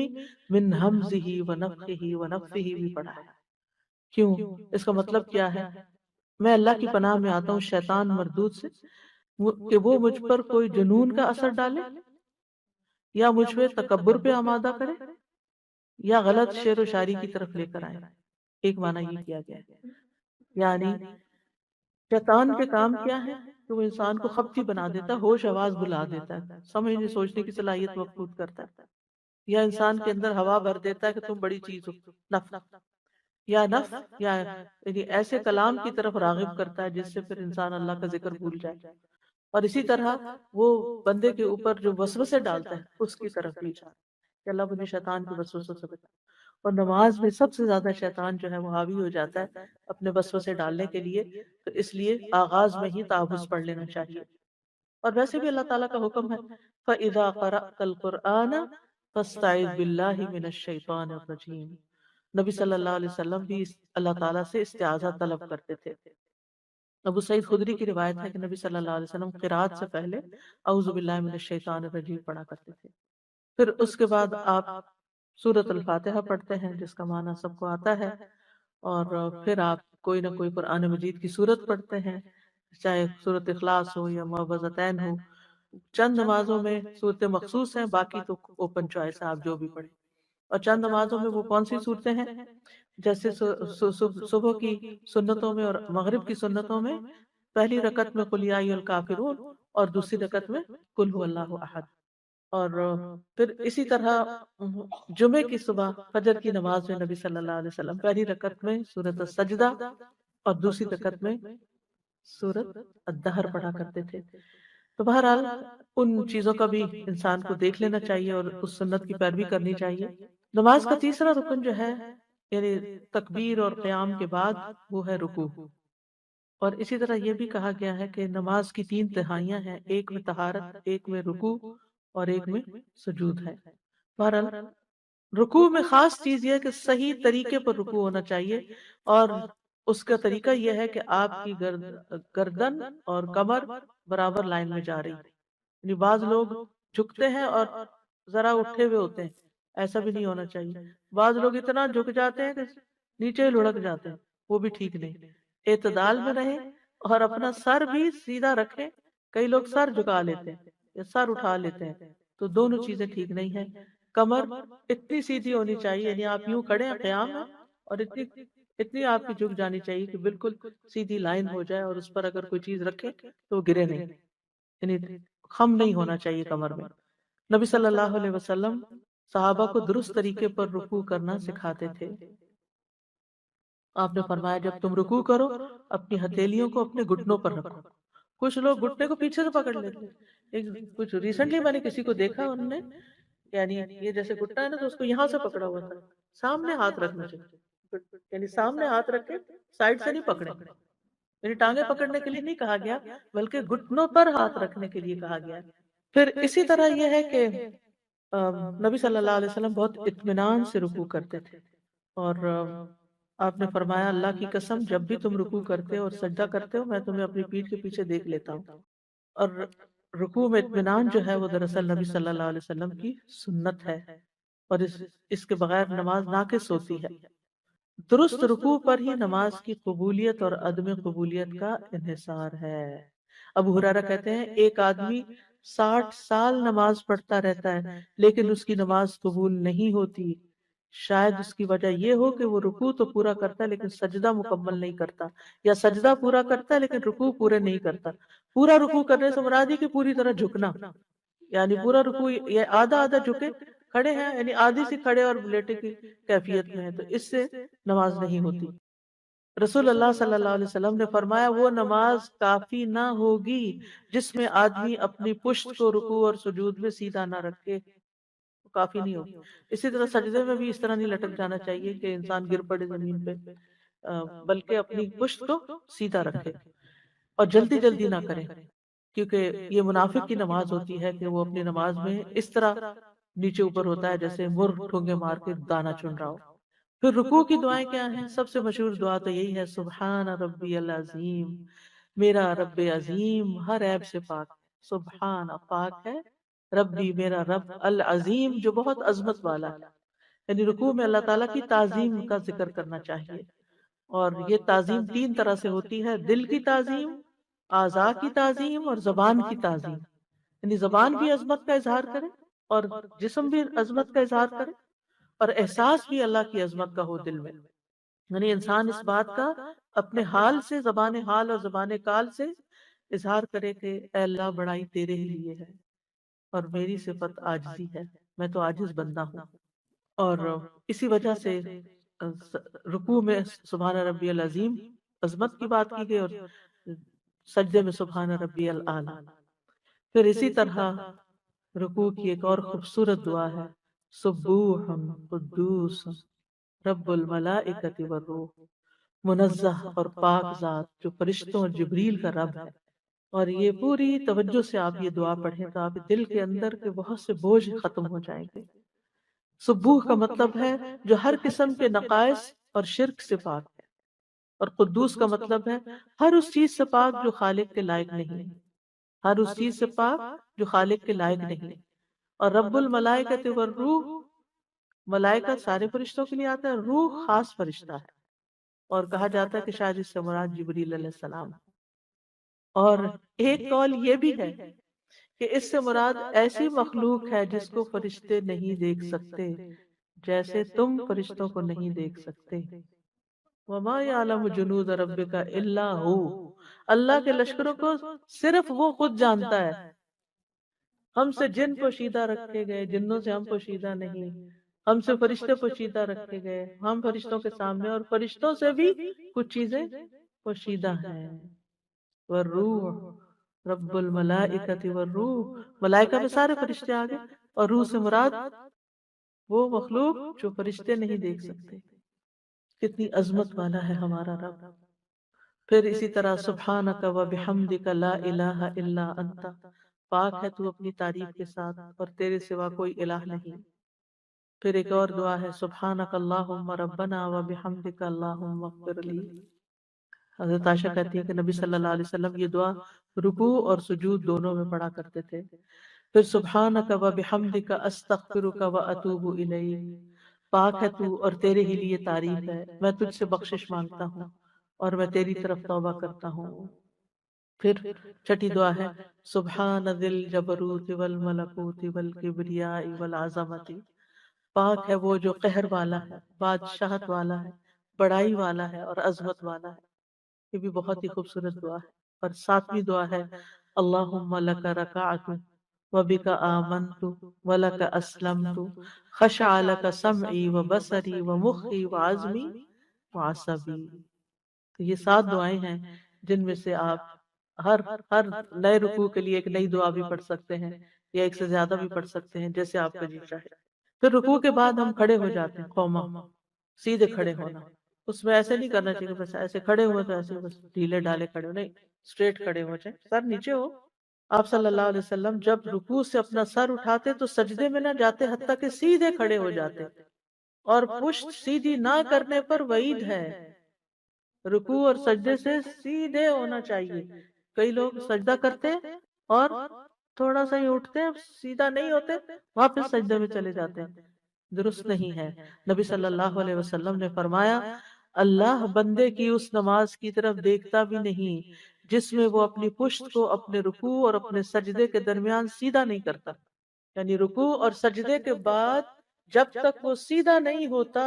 من ہمزہ ونفخہ ونفثہ بھی پڑھا ہے۔ کیوں؟ اس کا مطلب کیا ہے؟ میں اللہ کی پناہ میں آتا ہوں شیطان مردود سے، کہ وہ مجھ پر کوئی جنون کا اثر ڈالے، یا مجھ پہ تکبر پہ آمادہ کرے، یا غلط شعر و شاعری کی طرف لے کر آئے۔ ایک معنی یہ کیا گیا ہے، یعنی شیطان کے کام کیا ہے کہ وہ انسان کو خبتی بنا دیتا ہے، ہوش آواز بلا دیتا ہے، سمجھنے سوچنے کی صلاحیت مفقود کرتا ہے، یا انسان کے اندر ہوا بھر دیتا ہے کہ تم بڑی چیز ہو، نفس یا یعنی ایسے کلام کی طرف راغب کرتا ہے جس سے پھر انسان اللہ کا ذکر بھول جائے، اور اسی طرح وہ بندے کے اوپر جو وسوسے ڈالتا ہے اس کی طرف بھی جائے کہ اللہ مجھے شیطان کے وسوسوں سے بچا۔ اور نماز میں سب سے زیادہ شیطان جو ہے وہ حاوی ہو جاتا ہے اپنے وسوسے ڈالنے کے لیے، تو اس لیے آغاز میں ہی تعوذ پڑھ لینا چاہیے۔ اور ویسے بھی اللہ تعالیٰ کا حکم ہے فَإِذَا قَرَأْتَ الْقُرْآنَ فَاسْتَعِذْ بِاللَّهِ مِنَ الشَّيْطَانِ الرَّجِيمِ۔ نبی صلی اللہ علیہ وسلم بھی اللہ تعالیٰ سے استعاذہ طلب کرتے تھے۔ ابو سعید خدری کی روایت ہے کہ نبی صلی اللہ علیہ وسلم قرات سے پہلے اعوذ باللہ من الشیطان الرجیم پڑھا کرتے تھے، پھر اس کے بعد آپ سورۃ الفاتحہ پڑھتے ہیں جس کا معنی سب کو آتا ہے، اور پھر آپ کوئی نہ کوئی قرآن مجید کی سورت پڑھتے ہیں، چاہے سورۃ اخلاص ہو یا معوذتین ہو۔ چند نمازوں میں صورتیں مخصوص ہیں، باقی تو اوپن چوائس ہے، آپ جو بھی پڑھیں۔ اور چند نمازوں میں وہ کون سی صورتیں ہیں؟ جیسے صبح کی سنتوں میں اور مغرب کی سنتوں میں پہلی رکعت میں قل یا ایھا الکافرون اور دوسری رکعت میں قل ھو اللہ احد، اور پھر اسی طرح جمعے کی صبح فجر کی نماز میں نبی صلی اللہ علیہ وسلم پہلی رکعت میں سورۃ السجدہ اور دوسری رکعت میں سورۃ الدہر پڑھا کرتے تھے۔ تو بہرحال ان چیزوں کا بھی انسان کو دیکھ لینا چاہیے اور اس سنت کی پیروی کرنی چاہیے۔ نماز کا تیسرا رکن جو ہے، یعنی تکبیر اور قیام کے بعد، وہ ہے رکوع۔ اور اسی طرح یہ بھی کہا گیا ہے کہ نماز کی تین تہائیاں ہیں، ایک میں طہارت، ایک میں رکوع اور ایک میں سجود ہے۔ بہرحال رکوع میں خاص چیز یہ ہے کہ صحیح طریقے پر رکوع ہونا چاہیے، اور اس کا طریقہ یہ ہے کہ آپ کی گردن اور کمر برابر لائن میں جا رہی، یعنی بعض لوگ جھکتے ہیں اور ذرا اٹھے ہوئے ہوتے ہیں، ایسا بھی نہیں ہونا چاہیے۔ بعض لوگ اتنا جھک جاتے ہیں کہ نیچے لڑک جاتے ہیں، وہ بھی ٹھیک نہیں۔ اعتدال میں رہیں اور اپنا سر بھی سیدھا رکھیں۔ کئی لوگ سر جھکا لیتے ہیں یا سر اٹھا لیتے ہیں، تو دونوں چیزیں ٹھیک نہیں ہیں۔ کمر اتنی سیدھی ہونی چاہیے، یعنی آپ یوں کھڑے ہیں قیام میں، اور اتنی آپ کی جھک جانی چاہیے کہ بالکل سیدھی لائن ہو جائے، اور اس پر اگر کوئی چیز رکھے تو وہ گرے نہیں، یعنی خم نہیں ہونا چاہیے کمر میں۔ نبی صلی اللہ علیہ وسلم صحابہ کو درست طریقے پر رکوع کرنا سکھاتے تھے۔ آپ نے فرمایا جب تم رکوع کرو اپنی ہتھیلیوں کو اپنے گھٹنوں پر رکھو۔ کچھ لوگ گھٹنے کو پیچھے سے پکڑ لیتے ہیں۔ کچھ ریسنٹلی میں نے کسی کو دیکھا، انہوں نے یعنی یہ جیسے گھٹنا ہے نا، تو اس کو یہاں سے پکڑا ہوا تھا۔ سامنے ہاتھ رکھنا چاہیے، یعنی سامنے ہاتھ رکھ کے سائڈ سے نہیں پکڑے، یعنی ٹانگیں پکڑنے کے لیے نہیں کہا گیا، بلکہ گھٹنوں پر ہاتھ رکھنے کے لیے کہا گیا۔ پھر اسی طرح یہ ہے کہ نبی صلی اللہ علیہ وسلم بہت اطمینان سے رکوع کرتے تھے، اور آپ نے فرمایا اللہ کی قسم جب بھی تم رکوع کرتے ہو اور سجدہ کرتے ہو میں تمہیں اپنی پیٹھ کے پیچھے دیکھ لیتا ہوں۔ اور رکوع میں اطمینان جو ہے وہ دراصل نبی صلی اللہ علیہ وسلم کی سنت ہے، اور اس کے بغیر نماز ناقص ہوتی ہے۔ درست رکوع پر ہی نماز کی قبولیت اور عدم قبولیت کا انحصار ہے۔ ابو ہریرہ کہتے ہیں ایک آدمی 60 سال نماز پڑھتا رہتا ہے لیکن اس کی نماز قبول نہیں ہوتی، شاید اس کی وجہ یہ ہو کہ وہ رکوع تو پورا کرتا ہے لیکن سجدہ مکمل نہیں کرتا، یا سجدہ پورا کرتا ہے لیکن رکوع پورے نہیں کرتا۔ پورا رکوع کرنے سے مراد ہے کہ پوری طرح جھکنا، یعنی پورا رکوع یہ آدھا آدھا جھکے کھڑے ہیں، یعنی آدھی سے کھڑے اور لیٹے کی کیفیت میں ہے، تو اس سے نماز نہیں ہوتی۔ رسول اللہ صلی اللہ علیہ وسلم نے فرمایا وہ نماز کافی نہ ہوگی جس میں آدمی اپنی پشت کو رکوع اور سجود میں سیدھا نہ رکھے، کافی نہیں ہوگی۔ اسی طرح سجدے میں بھی اس طرح نہیں لٹک جانا چاہیے کہ انسان گر پڑے زمین پہ، بلکہ اپنی پشت کو سیدھا رکھے اور جلدی جلدی نہ کرے، کیونکہ یہ منافق کی نماز ہوتی ہے کہ وہ اپنی نماز میں اس طرح نیچے اوپر ہوتا ہے جیسے مر ٹھونگے مار کے دانا چن رہا ہو۔ پھر رکوع کی دعائیں کیا ہیں؟ سب سے مشہور دعا تو یہی ہے سبحان ربی العظیم، میرا رب عظیم ہر عیب سے پاک ہے، سبحان پاک ہے، ربی میرا رب، العظیم جو بہت عظمت والا ہے، یعنی رکوع میں اللہ تعالیٰ کی تعظیم کا ذکر کرنا چاہیے۔ اور یہ تعظیم تین طرح سے ہوتی ہے، دل کی تعظیم، اعضاء کی تعظیم اور زبان کی تعظیم، یعنی زبان بھی عظمت کا اظہار کرے اور جسم بھی عظمت کا اظہار کرے، اور احساس بھی اللہ کی عظمت کا ہو دل میں، یعنی انسان اس بات کا اپنے حال سے، زبان حال اور زبان کال سے اظہار کرے کہ اے اللہ بڑائی تیرے ہی لیے ہے اور میری صفت عاجزی ہے، میں تو عاجز بندہ ہوں۔ اور اسی وجہ سے رکوع میں سبحان ربی العظیم عظمت کی بات کی گئی، اور سجدے میں سبحان ربی الاعلی۔ پھر اسی طرح رکوع کی ایک اور خوبصورت دعا ہے سبوح قدوس رب الملائکۃ والروح، منزہ اور پاک ذات جو فرشتوں اور جبریل کا رب ہے۔ اور یہ پوری توجہ سے آپ یہ دعا پڑھیں تو آپ دل کے اندر کے بہت سے بوجھ ختم ہو جائیں گے۔ سبوح کا مطلب ہے جو ہر قسم کے نقائص اور شرک سے پاک ہے، اور قدوس کا مطلب ہے ہر اس چیز سے پاک جو خالق کے لائق نہیں، ہر اس چیز سے پاک جو خالق کے لائق نہیں۔ اور رب الملائکۃ والروح، ملائکہ سارے فرشتوں کے لیے آتا ہے، روح خاص فرشتہ ہے، اور کہا جاتا ہے کہ شاید اس سے مراد جبریل علیہ السلام۔ اور ایک قول یہ بھی ہے کہ اس سے مراد ایسی مخلوق ہے جس کو فرشتے نہیں دیکھ سکتے، جیسے تم فرشتوں کو نہیں دیکھ سکتے۔ وما یعلم جنود ربک الا ہو، اللہ کے لشکروں کو صرف وہ خود جانتا ہے۔ ہم سے جن پوشیدہ رکھے گئے، جنوں سے ہم پوشیدہ نہیں، ہم سے فرشتے پوشیدہ رکھے گئے، ہم فرشتوں کے سامنے، اور فرشتوں سے بھی کچھ چیزیں پوشیدہ ہیں۔ والروح، رب الملائکۃ والروح، ملائکہ میں سارے فرشتے آگے، اور روح سے مراد وہ مخلوق جو فرشتے نہیں دیکھ سکتے۔ کتنی عظمت والا ہے ہمارا رب۔ پھر اسی طرح سبحانک و بحمدک لا الہ الا انت، پاک ہے تو اپنی تعریف کے ساتھ اور تیرے سوا کوئی الہ نہیں۔ پھر ایک اور دعا ہے سبحانک اللہم ربنا و بحمدک اللہم اغفر لی۔ حضرت عائشہ کہتی ہے کہ نبی صلی اللہ علیہ وسلم یہ دعا رکوع اور سجود دونوں میں پڑھا کرتے تھے۔ پھر سبحانک و بحمدک استغفرک و اتوب الیک، پاک ہے تو اور تیرے ہی لیے تعریف ہے، میں تجھ سے بخشش مانگتا ہوں اور میں تیری طرف توبہ کرتا ہوں۔ پھر چھٹی دعا ہے سبحان ذی الجبروت والملکوت والکبریاء والعظمت، پاک ہے وہ جو قہر والا ہے، بادشاہت والا ہے، بڑائی والا ہے اور عظمت والا ہے۔ یہ بھی بہت ہی خوبصورت دعا ہے۔ اور ساتویں دعا ہے اللہم لک رکعت وبک آمنت ولک اسلمت خشع لک سمعی وبصری ومخی وعظمی وعصبی۔ تو یہ 7 دعائیں ہیں جن میں سے آپ ہر ہر نئے رکوع کے لیے ایک نئی دعا بھی پڑھ سکتے ہیں، یا ایک سے زیادہ بھی پڑھ سکتے ہیں، جیسے آپ کا جی چاہے۔ پھر رکوع کے بعد ہم کھڑے ہو جاتے ہیں، قوما، سیدھے کھڑے ہونا۔ اس میں ایسے نہیں کرنا چاہیے بس ایسے کھڑے ہوئے تو ایسے بس ڈھیلے ڈالے کھڑے ہو، نہیں، اسٹریٹ کھڑے ہو جائیں، سر نیچے ہو۔ آپ صلی اللہ علیہ وسلم جب رکوع سے اپنا سر اٹھاتے تو سجدے میں نہ جاتے، حتیٰ کہ سیدھے کھڑے ہو جاتے، اور پشت سیدھی نہ کرنے پر وعید ہے۔ رکوع اور سجدے سے سیدھے ہونا چاہیے۔ کئی لوگ سجدہ کرتے اور تھوڑا سا ہی اٹھتے ہیں، سیدھا نہیں ہوتے، واپس سجدے میں چلے جاتے ہیں، درست نہیں ہے۔ نبی صلی اللہ علیہ وسلم نے فرمایا اللہ بندے کی اس نماز کی طرف دیکھتا بھی نہیں جس میں وہ اپنی پشت کو اپنے رکوع اور اپنے سجدے کے درمیان سیدھا نہیں کرتا، یعنی رکوع اور سجدے کے بعد جب تک وہ سیدھا نہیں ہوتا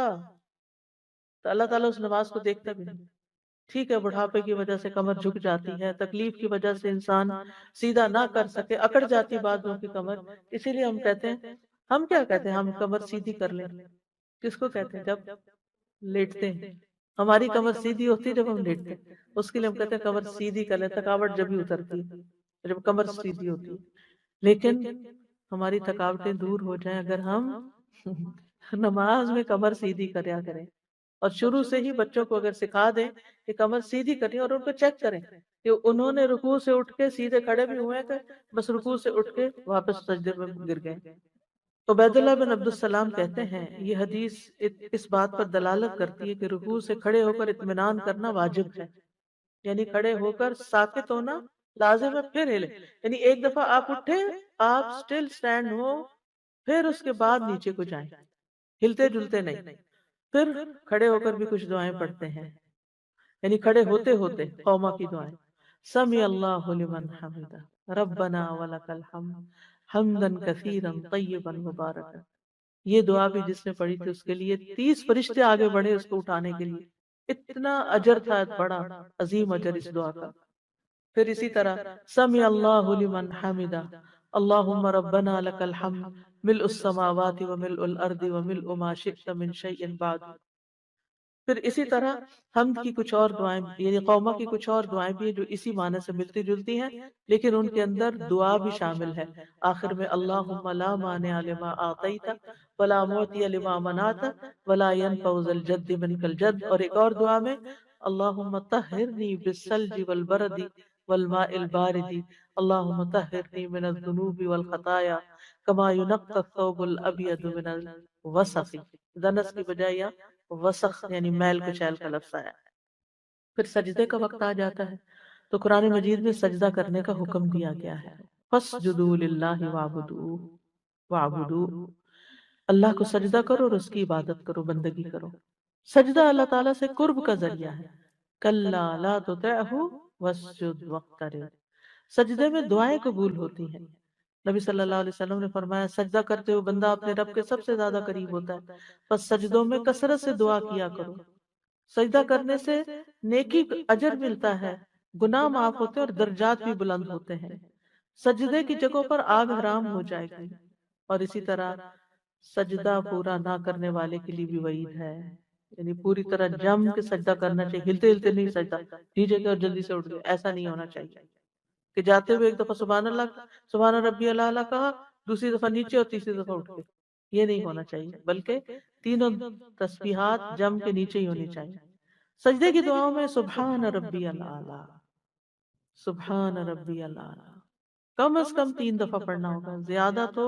تو اللہ تعالیٰ اس نماز کو دیکھتا بھی نہیں۔ ٹھیک ہے بڑھاپے کی وجہ سے کمر جھک جاتی ہے، تکلیف کی وجہ سے انسان سیدھا نہ کر سکے، اکڑ جاتی بعضوں کی کمر، اسی لیے ہم کہتے ہیں، ہم کیا کہتے ہیں، ہم کمر سیدھی کر لیں۔ کس کو کہتے ہیں؟ جب لیٹتے ہیں ہماری کمر سیدھی ہوتی ہے، جب ہم لیٹتے ہیں اس کے لیے ہم کہتے ہیں کمر سیدھی کر لیں، تھکاوٹ جب ہی اترتی ہے جب کمر سیدھی ہوتی ہے۔ لیکن ہماری تھکاوٹیں دور ہو جائیں اگر ہم نماز میں کمر سیدھی کریا کریں، اور شروع سے ہی بچوں کو اگر سکھا دیں کہ کمر سیدھی کریں، اور ان کو چیک کریں کہ انہوں نے رکوع سے اٹھ کے سیدھے کھڑے بھی ہوئے کہ بس رکوع سے اٹھ کے واپس سجدے میں گر گئے۔ عبید اللہ بن عبد السلام کہتے ہیں یہ حدیث اس بات پر دلالت کرتی ہے کہ رکوع سے کھڑے ہو کر اطمینان کرنا واجب ہے، یعنی کھڑے ہو کر ساکت ہونا لازم ہے، پھر ہلے، یعنی ایک دفعہ آپ اٹھے، آپ سٹل سٹینڈ ہو، پھر اس کے بعد نیچے کو جائیں، ہلتے جلتے نہیں۔ پھر کھڑے ہو کر بھی کچھ دعائیں پڑھتے ہیں، یعنی کھڑے ہوتے ہوتے قوما کی دعائیں، سمی اللہ لمن حمدہ ربنا ولک الحمد حمدا کثیرا طیبا مبارکا۔ یہ دعا بھی جس نے پڑھی تھی اس کے لیے 30 فرشتے آگے بڑھے اس کو اٹھانے کے لیے، اتنا اجر تھا، بڑا عظیم اجر اس دعا کا۔ پھر اسی طرح سمی اللہ لمن حمدہ اللہم ربنا لک الحمد ملء السماوات وملء الارض وملء ما شئت من شیء بعد۔ پھر اسی طرح حمد کی کچھ اور دعائیں، یعنی قوما کی کچھ اور دعائیں بھی ہیں جو اسی معنی سے ملتی جلتی ہیں، لیکن ان کے اندر دعا بھی شامل ہے۔ آخر میں اللہم لا مانع لما اعطیت ولا معطی لما منعت ولا ينفع ذا الجد منک الجد، اور ایک اور دعا میں اللہم طہرنی بالثلج والبرد والماء البارد اللہم طہرنی من الذنوب والخطایا کما ينقى الثوب الابيض من الوسخ، دنس کی بجائے وسخ یعنی میل کچیل کا لفظ آیا۔ پھر سجدے کا وقت آ جاتا ہے تو قرآن مجید میں سجدہ کرنے کا حکم دیا گیا ہے، فَاسْجُدُوا لِلَّهِ وَاعْبُدُوا، اللہ کو سجدہ کرو اور اس کی عبادت کرو، بندگی کرو۔ سجدہ اللہ تعالیٰ سے قرب کا ذریعہ ہے، کَلَّا لَا تُطِعْهُ وَاسْجُدْ وَاقْتَرِب، سجدے میں دعائیں قبول ہوتی ہیں۔ نبی صلی اللہ علیہ وسلم نے فرمایا سجدہ کرتے ہوئے بندہ اپنے رب کے سب سے زیادہ قریب ہوتا ہے، پس سجدوں میں کثرت سے دعا کیا کرو۔ سجدہ کرنے سے نیکی اجر ملتا ہے، گناہ معاف ہوتے ہیں اور درجات بھی بلند ہوتے ہیں۔ سجدے کی جگہوں پر آگ حرام ہو جائے گی، اور اسی طرح سجدہ پورا نہ کرنے والے کے لیے بھی وعید ہے، یعنی پوری طرح جم کے سجدہ کرنا چاہیے، ہلتے ہلتے نہیں سجدہ، نیچے کے اور جلدی سے اٹھ گئے، ایسا نہیں ہونا چاہیے کہ جاتے ہوئے ایک دفعہ سبحان اللہ سبحان ربی اللہ کہا، دوسری دفعہ نیچے اور تیسری دفعہ اٹھ کے، یہ نہیں ہونا چاہیے، بلکہ تینوں تسبیحات جم کے نیچے ہی ہونی چاہیے۔ سجدے کی دعاؤں میں سبحان ربی الاعلی، سبحان ربی الاعلی کم از کم 3 دفعہ پڑھنا ہوگا، زیادہ تو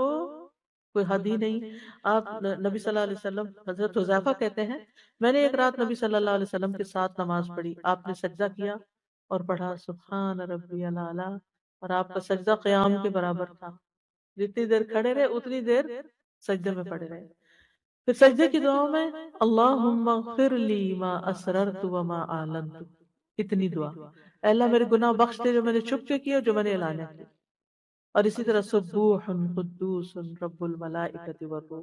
کوئی حد ہی نہیں۔ آپ نبی صلی اللہ علیہ وسلم، حضرت حذیفہ کہتے ہیں میں نے ایک رات نبی صلی اللہ علیہ وسلم کے ساتھ نماز پڑھی، آپ نے سجدہ کیا اور پڑھا سبحان ربی الاعلی، اور آپ کا سجدہ قیام کے برابر تھا، جتنی دیر کھڑے رہے اتنی دیر سجدے میں پڑے رہے۔ پھر سجدے کی دعاؤں میں اللہم اغفر لی ما اسررت وما اعلنت، اتنی دعا، اے اللہ میرے گناہ بخش دے جو میں نے چھپ کے کیے اور جو میں نے اعلانیہ کیے۔ اور اسی طرح سبوح قدوس رب الملائکۃ والروح،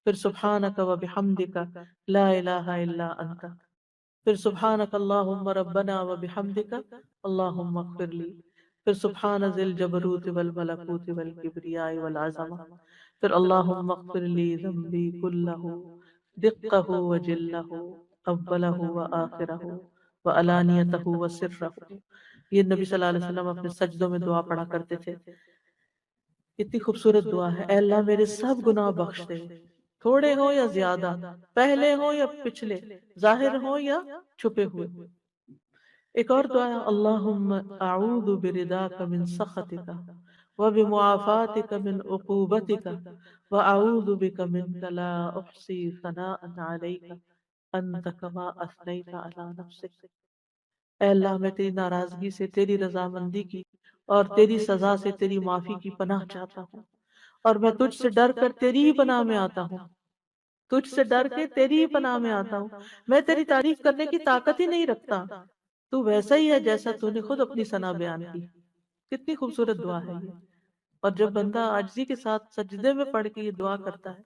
پھر سبحانک و بحمدک لا الہ الا انت، پھر سبحانک اللہم ربنا و بحمدک اللہم اغفر لی، پھر سبحان ذی الجبروت والملکوت والکبریاء والعظمہ، پھر اللہم اغفر لی ذنبی کلہ دقہ و جلہ اولہ و آخرہ و علانیتہ و سرہ۔ یہ نبی صلی اللہ علیہ وسلم اپنے سجدوں میں دعا پڑھا کرتے تھے۔ اتنی خوبصورت دعا ہے، اے اللہ میرے سب گناہ بخش دے، تھوڑے ہوں یا زیادہ، پہلے ہوں یا پچھلے، ظاہر ہوں یا چھپے ہوئے۔ ایک اور دعا ہے اللہم اعوذ برضاک من سخطک وبمعافاتک من عقوبتک واعوذ بک منک لا احصی ثناء علیک انت کما اثنیت علی نفسک۔ اے اللہ میں تیری ناراضگی سے، تیری رضامندی کی اور تیری سزا سے تیری معافی کی پناہ چاہتا ہوں، اور میں تجھ سے ڈر کر تیری ہی پناہ میں آتا ہوں، تجھ سے ڈر کے تیری ہی پناہ میں آتا ہوں، میں تیری تعریف کرنے کی طاقت ہی نہیں رکھتا، تو ویسا ہی ہے جیسا تو نے خود اپنی ثنا بیان کی۔ کتنی خوبصورت دعا ہے یہ، اور جب بندہ عاجزی کے ساتھ سجدے میں پڑھ کے یہ دعا کرتا ہے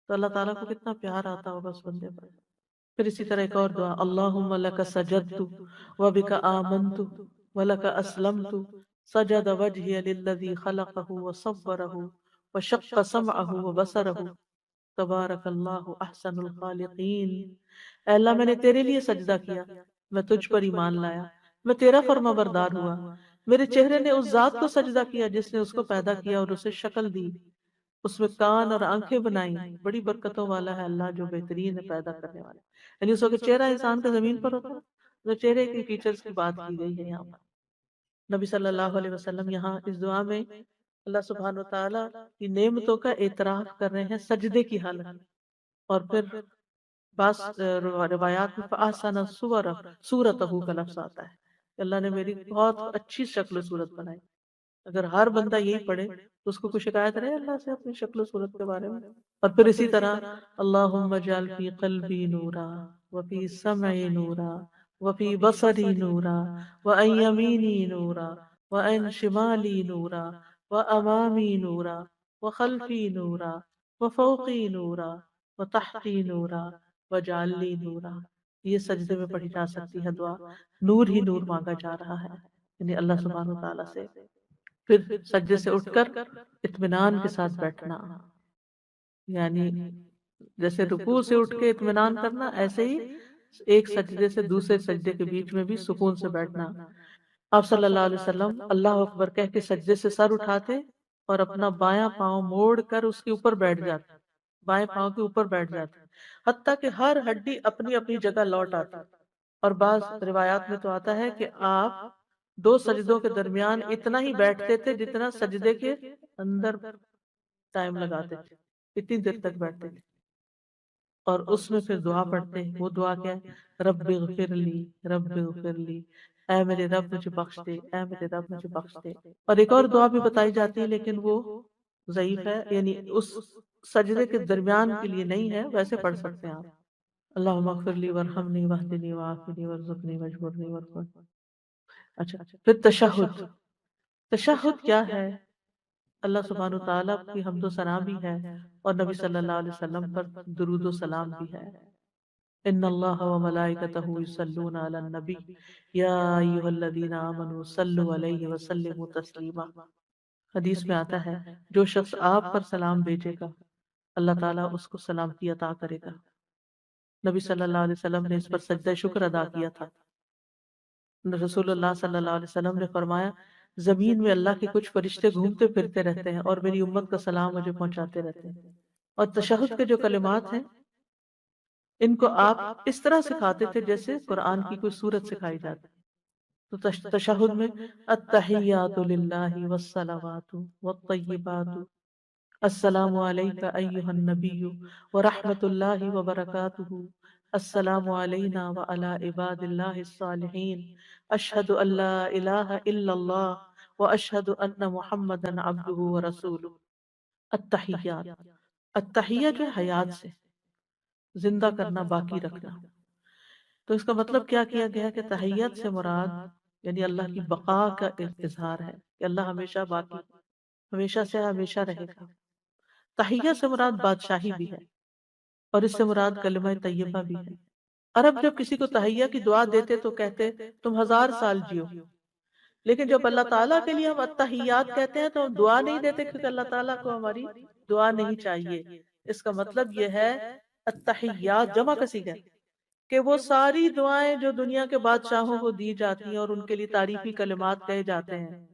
تو اللہ تعالیٰ کو کتنا پیار آتا ہوگا اس بندے پر۔ پھر اسی طرح ایک اور دعا اللہم لک سجدت وبک آمنت ولک اسلمت سجد وجہی للذی خلقہ وصورہ وشق سمعہ وبصرہ تبارک اللہ احسن الخالقین۔ اے اللہ میں نے تیرے لیے سجدہ کیا، میں تجھ پر ایمان لایا، میں تیرا فرما بردار ہوا، میرے چہرے نے اس ذات کو سجدہ کیا جس نے اس کو پیدا کیا اور اسے شکل دی، اس میں کان اور آنکھیں بنائی، بڑی برکتوں والا ہے اللہ جو بہترین ہے پیدا کرنے والا، یعنی اس وقت چہرہ انسان کا زمین پر ہوتا ہے تو چہرے کی فیچرز کی بات کی گئی ہے یہاں پر۔ نبی صلی اللہ علیہ وسلم یہاں اس دعا میں اللہ سبحانہ و تعالیٰ کی نعمتوں کا اعتراف کر رہے ہیں سجدے کی حالت میں، اور پھر بعض روایات میں فَأَحْسَنَ صُورَتَهُ کا لفظ آتا ہے کہ اللہ نے میری بہت اچھی شکل و صورت بنائی۔ اگر ہر بندہ یہی پڑھے تو اس کو کوئی شکایت رہے اللہ سے اپنی شکل و صورت کے بارے میں؟ اور پھر اسی طرح اللہم اجعل فی قلبی نورا وفی سمعی نورا وفی بصری نورا وعن یمینی نورا وعن شمالی نورا وامامی نورا وخلفی نورا وفوقی نورا وتحتی نورا وجعل لی نورا۔ یہ سجدے میں پڑھی جا سکتی ہے دعا، نور ہی نور مانگا جا رہا ہے یعنی اللہ سبحانہ وتعالیٰ سے۔ پھر سجدے سے اٹھ کر اطمینان کے ساتھ بیٹھنا، یعنی جیسے رکوع سے اٹھ کے اطمینان کرنا، ایسے ہی ایک سجدے سے دوسرے سجدے کے بیچ میں بھی سکون سے بیٹھنا۔ آپ صلی اللہ علیہ وسلم اللہ اکبر کہہ کے سجدے سے سر اٹھاتے اور اپنا بایاں پاؤں موڑ کر اس کے اوپر بیٹھ جاتے، بائیں پاؤں کے اوپر بیٹھ جاتے، حتیٰ کہ ہر ہڈی اپنی اپنی جگہ لوٹ آتی۔ اور بعض روایات میں تو آتا ہے کہ آپ 2 سجدوں کے درمیان اتنا ہی بیٹھتے تھے جتنا سجدے کے اندر ٹائم لگاتے تھے، اتنی دیر تک بیٹھتے تھے۔ اور اس میں پھر دعا پڑھتے ہیں. وہ دعا کیا ہے؟ رب اغفر لی، رب اغفر لی، اے میرے رب مجھے بخش دے، اے میرے رب مجھے بخش دے. اور ایک اور دعا بھی بتائی جاتی ہے لیکن وہ ضعیف ہے، یعنی اس سجدے کے درمیان کے لیے نہیں ہے، ویسے پڑھ سکتے ہیں آپ. اللہم اغفر لی ورحمنی واہدنی وعافنی وارزقنی واجبرنی وارفعني. اچھا، پھر تشہد. تشہد کیا ہے؟ اللہ سبحانہ وتعالیٰ کی حمد و ثنا بھی ہے اور نبی صلی اللہ علیہ وسلم پر درود و سلام بھی ہے. ان اللہ و ملائکتہ یصلون علی النبی یا ایھا الذین آمنوا صلوا علیہ وسلموا تسلیما. حدیث میں آتا ہے جو شخص آپ پر سلام بھیجے گا اللہ تعالیٰ اس کو سلامتی عطا کرے گا. نبی صلی اللہ علیہ وسلم نے اس پر سجدہ شکر ادا کیا تھا. رسول اللہ صلی اللہ علیہ وسلم نے فرمایا زمین میں اللہ کے کچھ فرشتے گھومتے پھرتے رہتے ہیں اور میری امت کا سلام مجھے پہنچاتے رہتے ہیں. اور تشہد کے جو کلمات ہیں ان کو آپ اس طرح سکھاتے تھے جیسے قرآن کی کوئی سورت سکھائی جاتی. تو تشہد میں التحیات للہ والصلوات والطیبات السلام علیک ایھا النبی ورحمۃ اللہ وبرکاتہ السلام علینا وعلی عباد اللہ الصالحین اشہد ان لا الہ الا اللہ واشہد ان محمدا عبدہ ورسولہ. التحیات، التحیہ جو ہے حیات سے زندہ کرنا، باقی رکھنا. تو اس کا مطلب کیا کیا گیا کہ تحیت سے مراد یعنی اللہ کی بقا کا اظہار ہے کہ اللہ ہمیشہ باقی، ہمیشہ سے ہمیشہ رہے گا. تحیہ سے مراد بادشاہی بھی ہے اور اس سے مراد کلمہ طیبہ بھی ہے. عرب جب کسی کو تحیہ کی دعا دیتے تو کہتے تم 1000 سال جیو. لیکن جب اللہ تعالیٰ کے لیے ہم التحیات کہتے ہیں تو ہم دعا نہیں دیتے کیونکہ اللہ تعالیٰ کو ہماری دعا نہیں چاہیے. اس کا مطلب یہ ہے التحیات جمع کسی ہے کہ وہ ساری دعائیں جو دنیا کے بادشاہوں کو دی جاتی ہیں اور ان کے لیے تعریفی کلمات کہے جاتے ہیں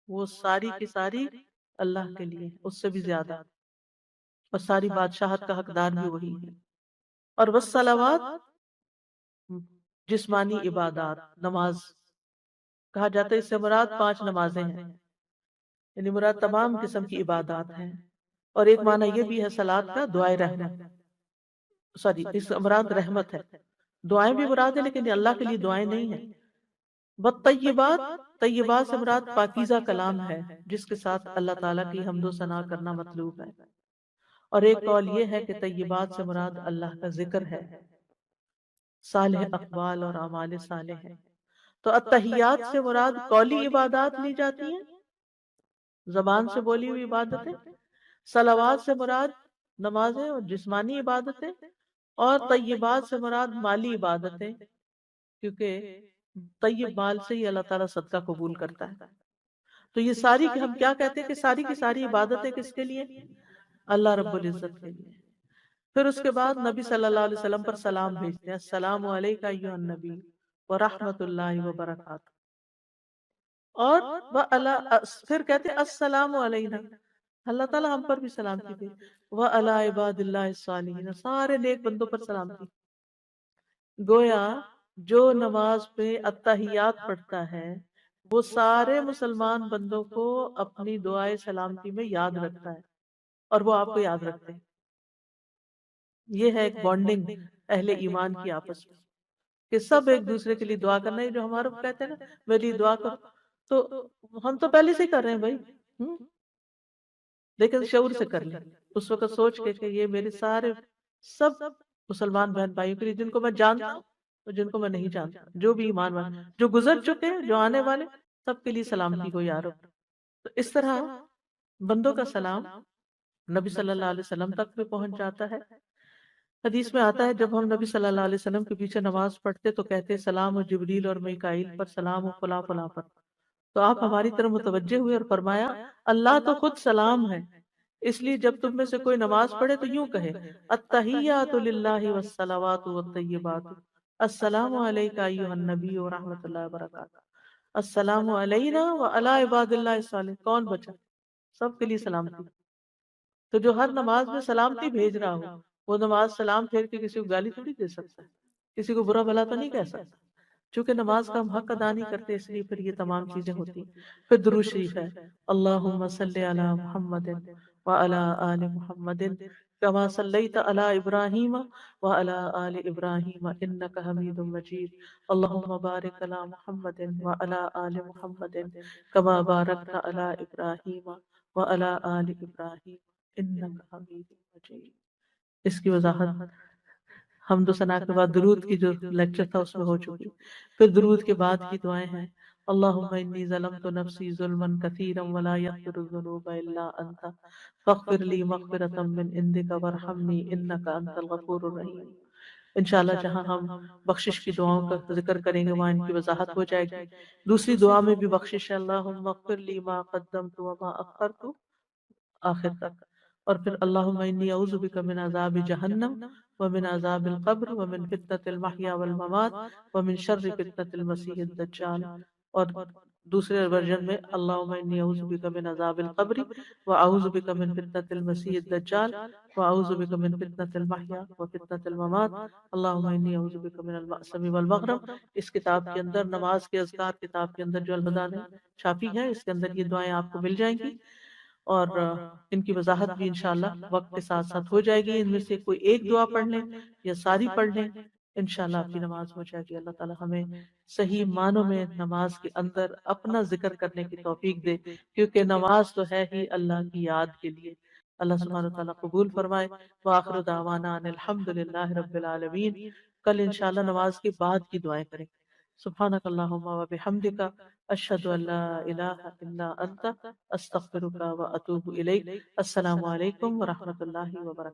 وہ ساری کی ساری اللہ کے لیے، اس سے بھی زیادہ، اور ساری بادشاہت کا حقدار بھی وہی ہے. اور والصلوات جسمانی عبادات، نماز کہا جاتا ہے، اس سے مراد 5 نمازیں ہیں، یعنی مراد تمام قسم کی عبادات ہیں. اور ایک معنی یہ بھی ہے صلاۃ کا دعائے رحمت، سوری اس مراد رحمت ہے. دعائیں بھی مراد ہے لیکن یہ اللہ کے لیے دعائیں نہیں ہیں. والطیبات، طیبات سے مراد پاکیزہ کلام ہے جس کے ساتھ اللہ تعالیٰ کی حمد و ثنا کرنا مطلوب ہے. اور ایک قول یہ ہے کہ طیبات سے مراد اللہ کا ذکر ہے، صالح اقوال اور اعمال صالح ہے. تو التحیات سے مراد قولی عبادات لی جاتی ہیں، زبان سے بولی ہوئی عبادتیں. صلوات سے مراد نمازیں اور جسمانی عبادتیں. اور طیبات سے مراد مالی عبادتیں، کیونکہ طیب مال سے ہی اللہ تعالیٰ صدقہ قبول کرتا ہے. تو یہ ساری ہم کیا کہتے ہیں کہ ساری کی ساری عبادتیں کس کے لیے؟ اللہ رب العزت کے لیے. پھر اس کے بعد نبی صلی اللہ علیہ وسلم پر سلام بھیجتے ہیں، السلام علیک ایھا النبی ورحمۃ اللہ وبرکاتہ. اور پھر کہتے ہیں السلام علینا، اللہ تعالیٰ ہم پر بھی سلامتی دے، وعلی عباد اللہ الصالحین، سارے نیک بندوں پر سلامتی. گویا جو نماز پہ التحیات پڑھتا ہے وہ سارے مسلمان بندوں کو اپنی دعائے سلامتی میں یاد رکھتا ہے اور وہ آپ کو یاد رکھتے ہیں. یہ ہے ایک بانڈنگ اہل ایمان کی آپس میں کہ سب ایک دوسرے کے لیے دعا کرنا ہے. جو ہمارے کہتے ہیں نا میرے لیے دعا کرو، تو ہم تو پہلے سے ہی کر رہے ہیں بھائی، لیکن شعور سے کر لیں، اس وقت سوچ کے کہ یہ میرے سارے سب مسلمان بہن بھائیوں کے لیے، جن کو میں جانتا ہوں اور جن کو میں نہیں جانتا، جو بھی ایمان والے، جو گزر چکے ہیں، جو آنے والے، سب کے لیے سلامتی ہو یا رب. تو اس طرح بندوں کا سلام نبی صلی اللہ علیہ وسلم تک میں پہنچ جاتا ہے. حدیث میں آتا ہے جب ہم نبی صلی اللہ علیہ وسلم کے پیچھے نماز پڑھتے تو کہتے سلام و جبریل اور میکائیل پر، سلام و فلاں فلاں پر. تو آپ ہماری طرف متوجہ ہوئے اور فرمایا اللہ تو خود سلام ہے، اس لیے جب تم میں سے کوئی نماز پڑھے تو یوں کہے التحیات للہ والصلوات والطیبات السلام علیک ایھا النبی ورحمۃ اللہ وبرکاتہ السلام علینا وعلی عباد اللہ الصالحین. کون بچا؟ سب کے لیے سلامتی. تو جو ہر نماز میں سلامتی بھیج رہا ہو وہ نماز سلام پھیر کے کسی کو گالی تھوڑی دے سکتا ہے، کسی کو برا بھلا تو نہیں کہہ سکتا. چونکہ نماز کا ہم حق ادا نہیں کرتے اس لیے پھر یہ تمام چیزیں ہوتی ہیں. پھر درود شریف ہے، اللہم صلی علی محمد وعلى آل محمد كما صليت على إبراهيم وعلى آل إبراهيم إنك حميد مجيد. اللهم بارك على محمد وعلى آل محمد كما باركت على إبراهيم وعلى آل إبراهيم إنك حميد مجيد. اس کی وضاحت حمد و ثنا کے بعد درود کی جو لیکچر تھا اس میں ہو چکی. پھر درود کے بعد کی دعائیں ہیں: اللہم انی ظلمت نفسی ظلما کثیرا ولا یغفر الذنوب الا انت فاغفر لی مغفرۃ من عندک وارحمنی انک انت الغفور الرحیم. انشاءاللہ جہاں ہم بخشش کی دعاؤں کا ذکر کریں گے وہاں ان کی وضاحت ہو جائے گی. دوسری دعا میں بھی بخشش ہے: اللہم اغفر لی ما قدمت وما اخرت، آخر تک. اور پھر اللہم انی اعوذ بک من عذاب جہنم ومن عذاب القبر ومن فتنة المحیا والممات ومن شر فتنة المسیح الدجال. اور دوسرے ورژن میں اللہم انی اعوذ بک من عذاب القبر واعوذ بک من فتنة المسیح الدجال واعوذ بک من فتنة المحیا وفتنة الممات اللہم انی اعوذ بک من المأثم والمغرم. اس کتاب کے اندر، نماز کے اذکار کتاب کے اندر جو الہدیٰ نے چھاپی ہے، اس کے اندر یہ دعائیں آپ کو مل جائیں گی، اور ان کی وضاحت بھی انشاءاللہ وقت کے ساتھ ساتھ ہو جائے گی. ان میں سے کوئی ایک دعا پڑھ لیں یا ساری پڑھ لیں، انشاءاللہ آپ کی نماز ہو جائے گی. اللہ تعالی ہمیں صحیح معنوں میں نماز کے اندر اپنا ذکر کرنے کی توفیق دے، کیونکہ نماز تو ہے ہی اللہ کی یاد کے لیے. اللہ سبحانہ وتعالی قبول فرمائے. وآخر دعوانا ان الحمد للہ رب العالمین. کل انشاءاللہ نماز کے بعد کی دعائیں کریں. سبحانک اللہم و بحمدک اشہد ان لا الہ الا انت استغفرک و اتوب الیک. السلام علیکم ورحمۃ اللہ وبرکاتہ.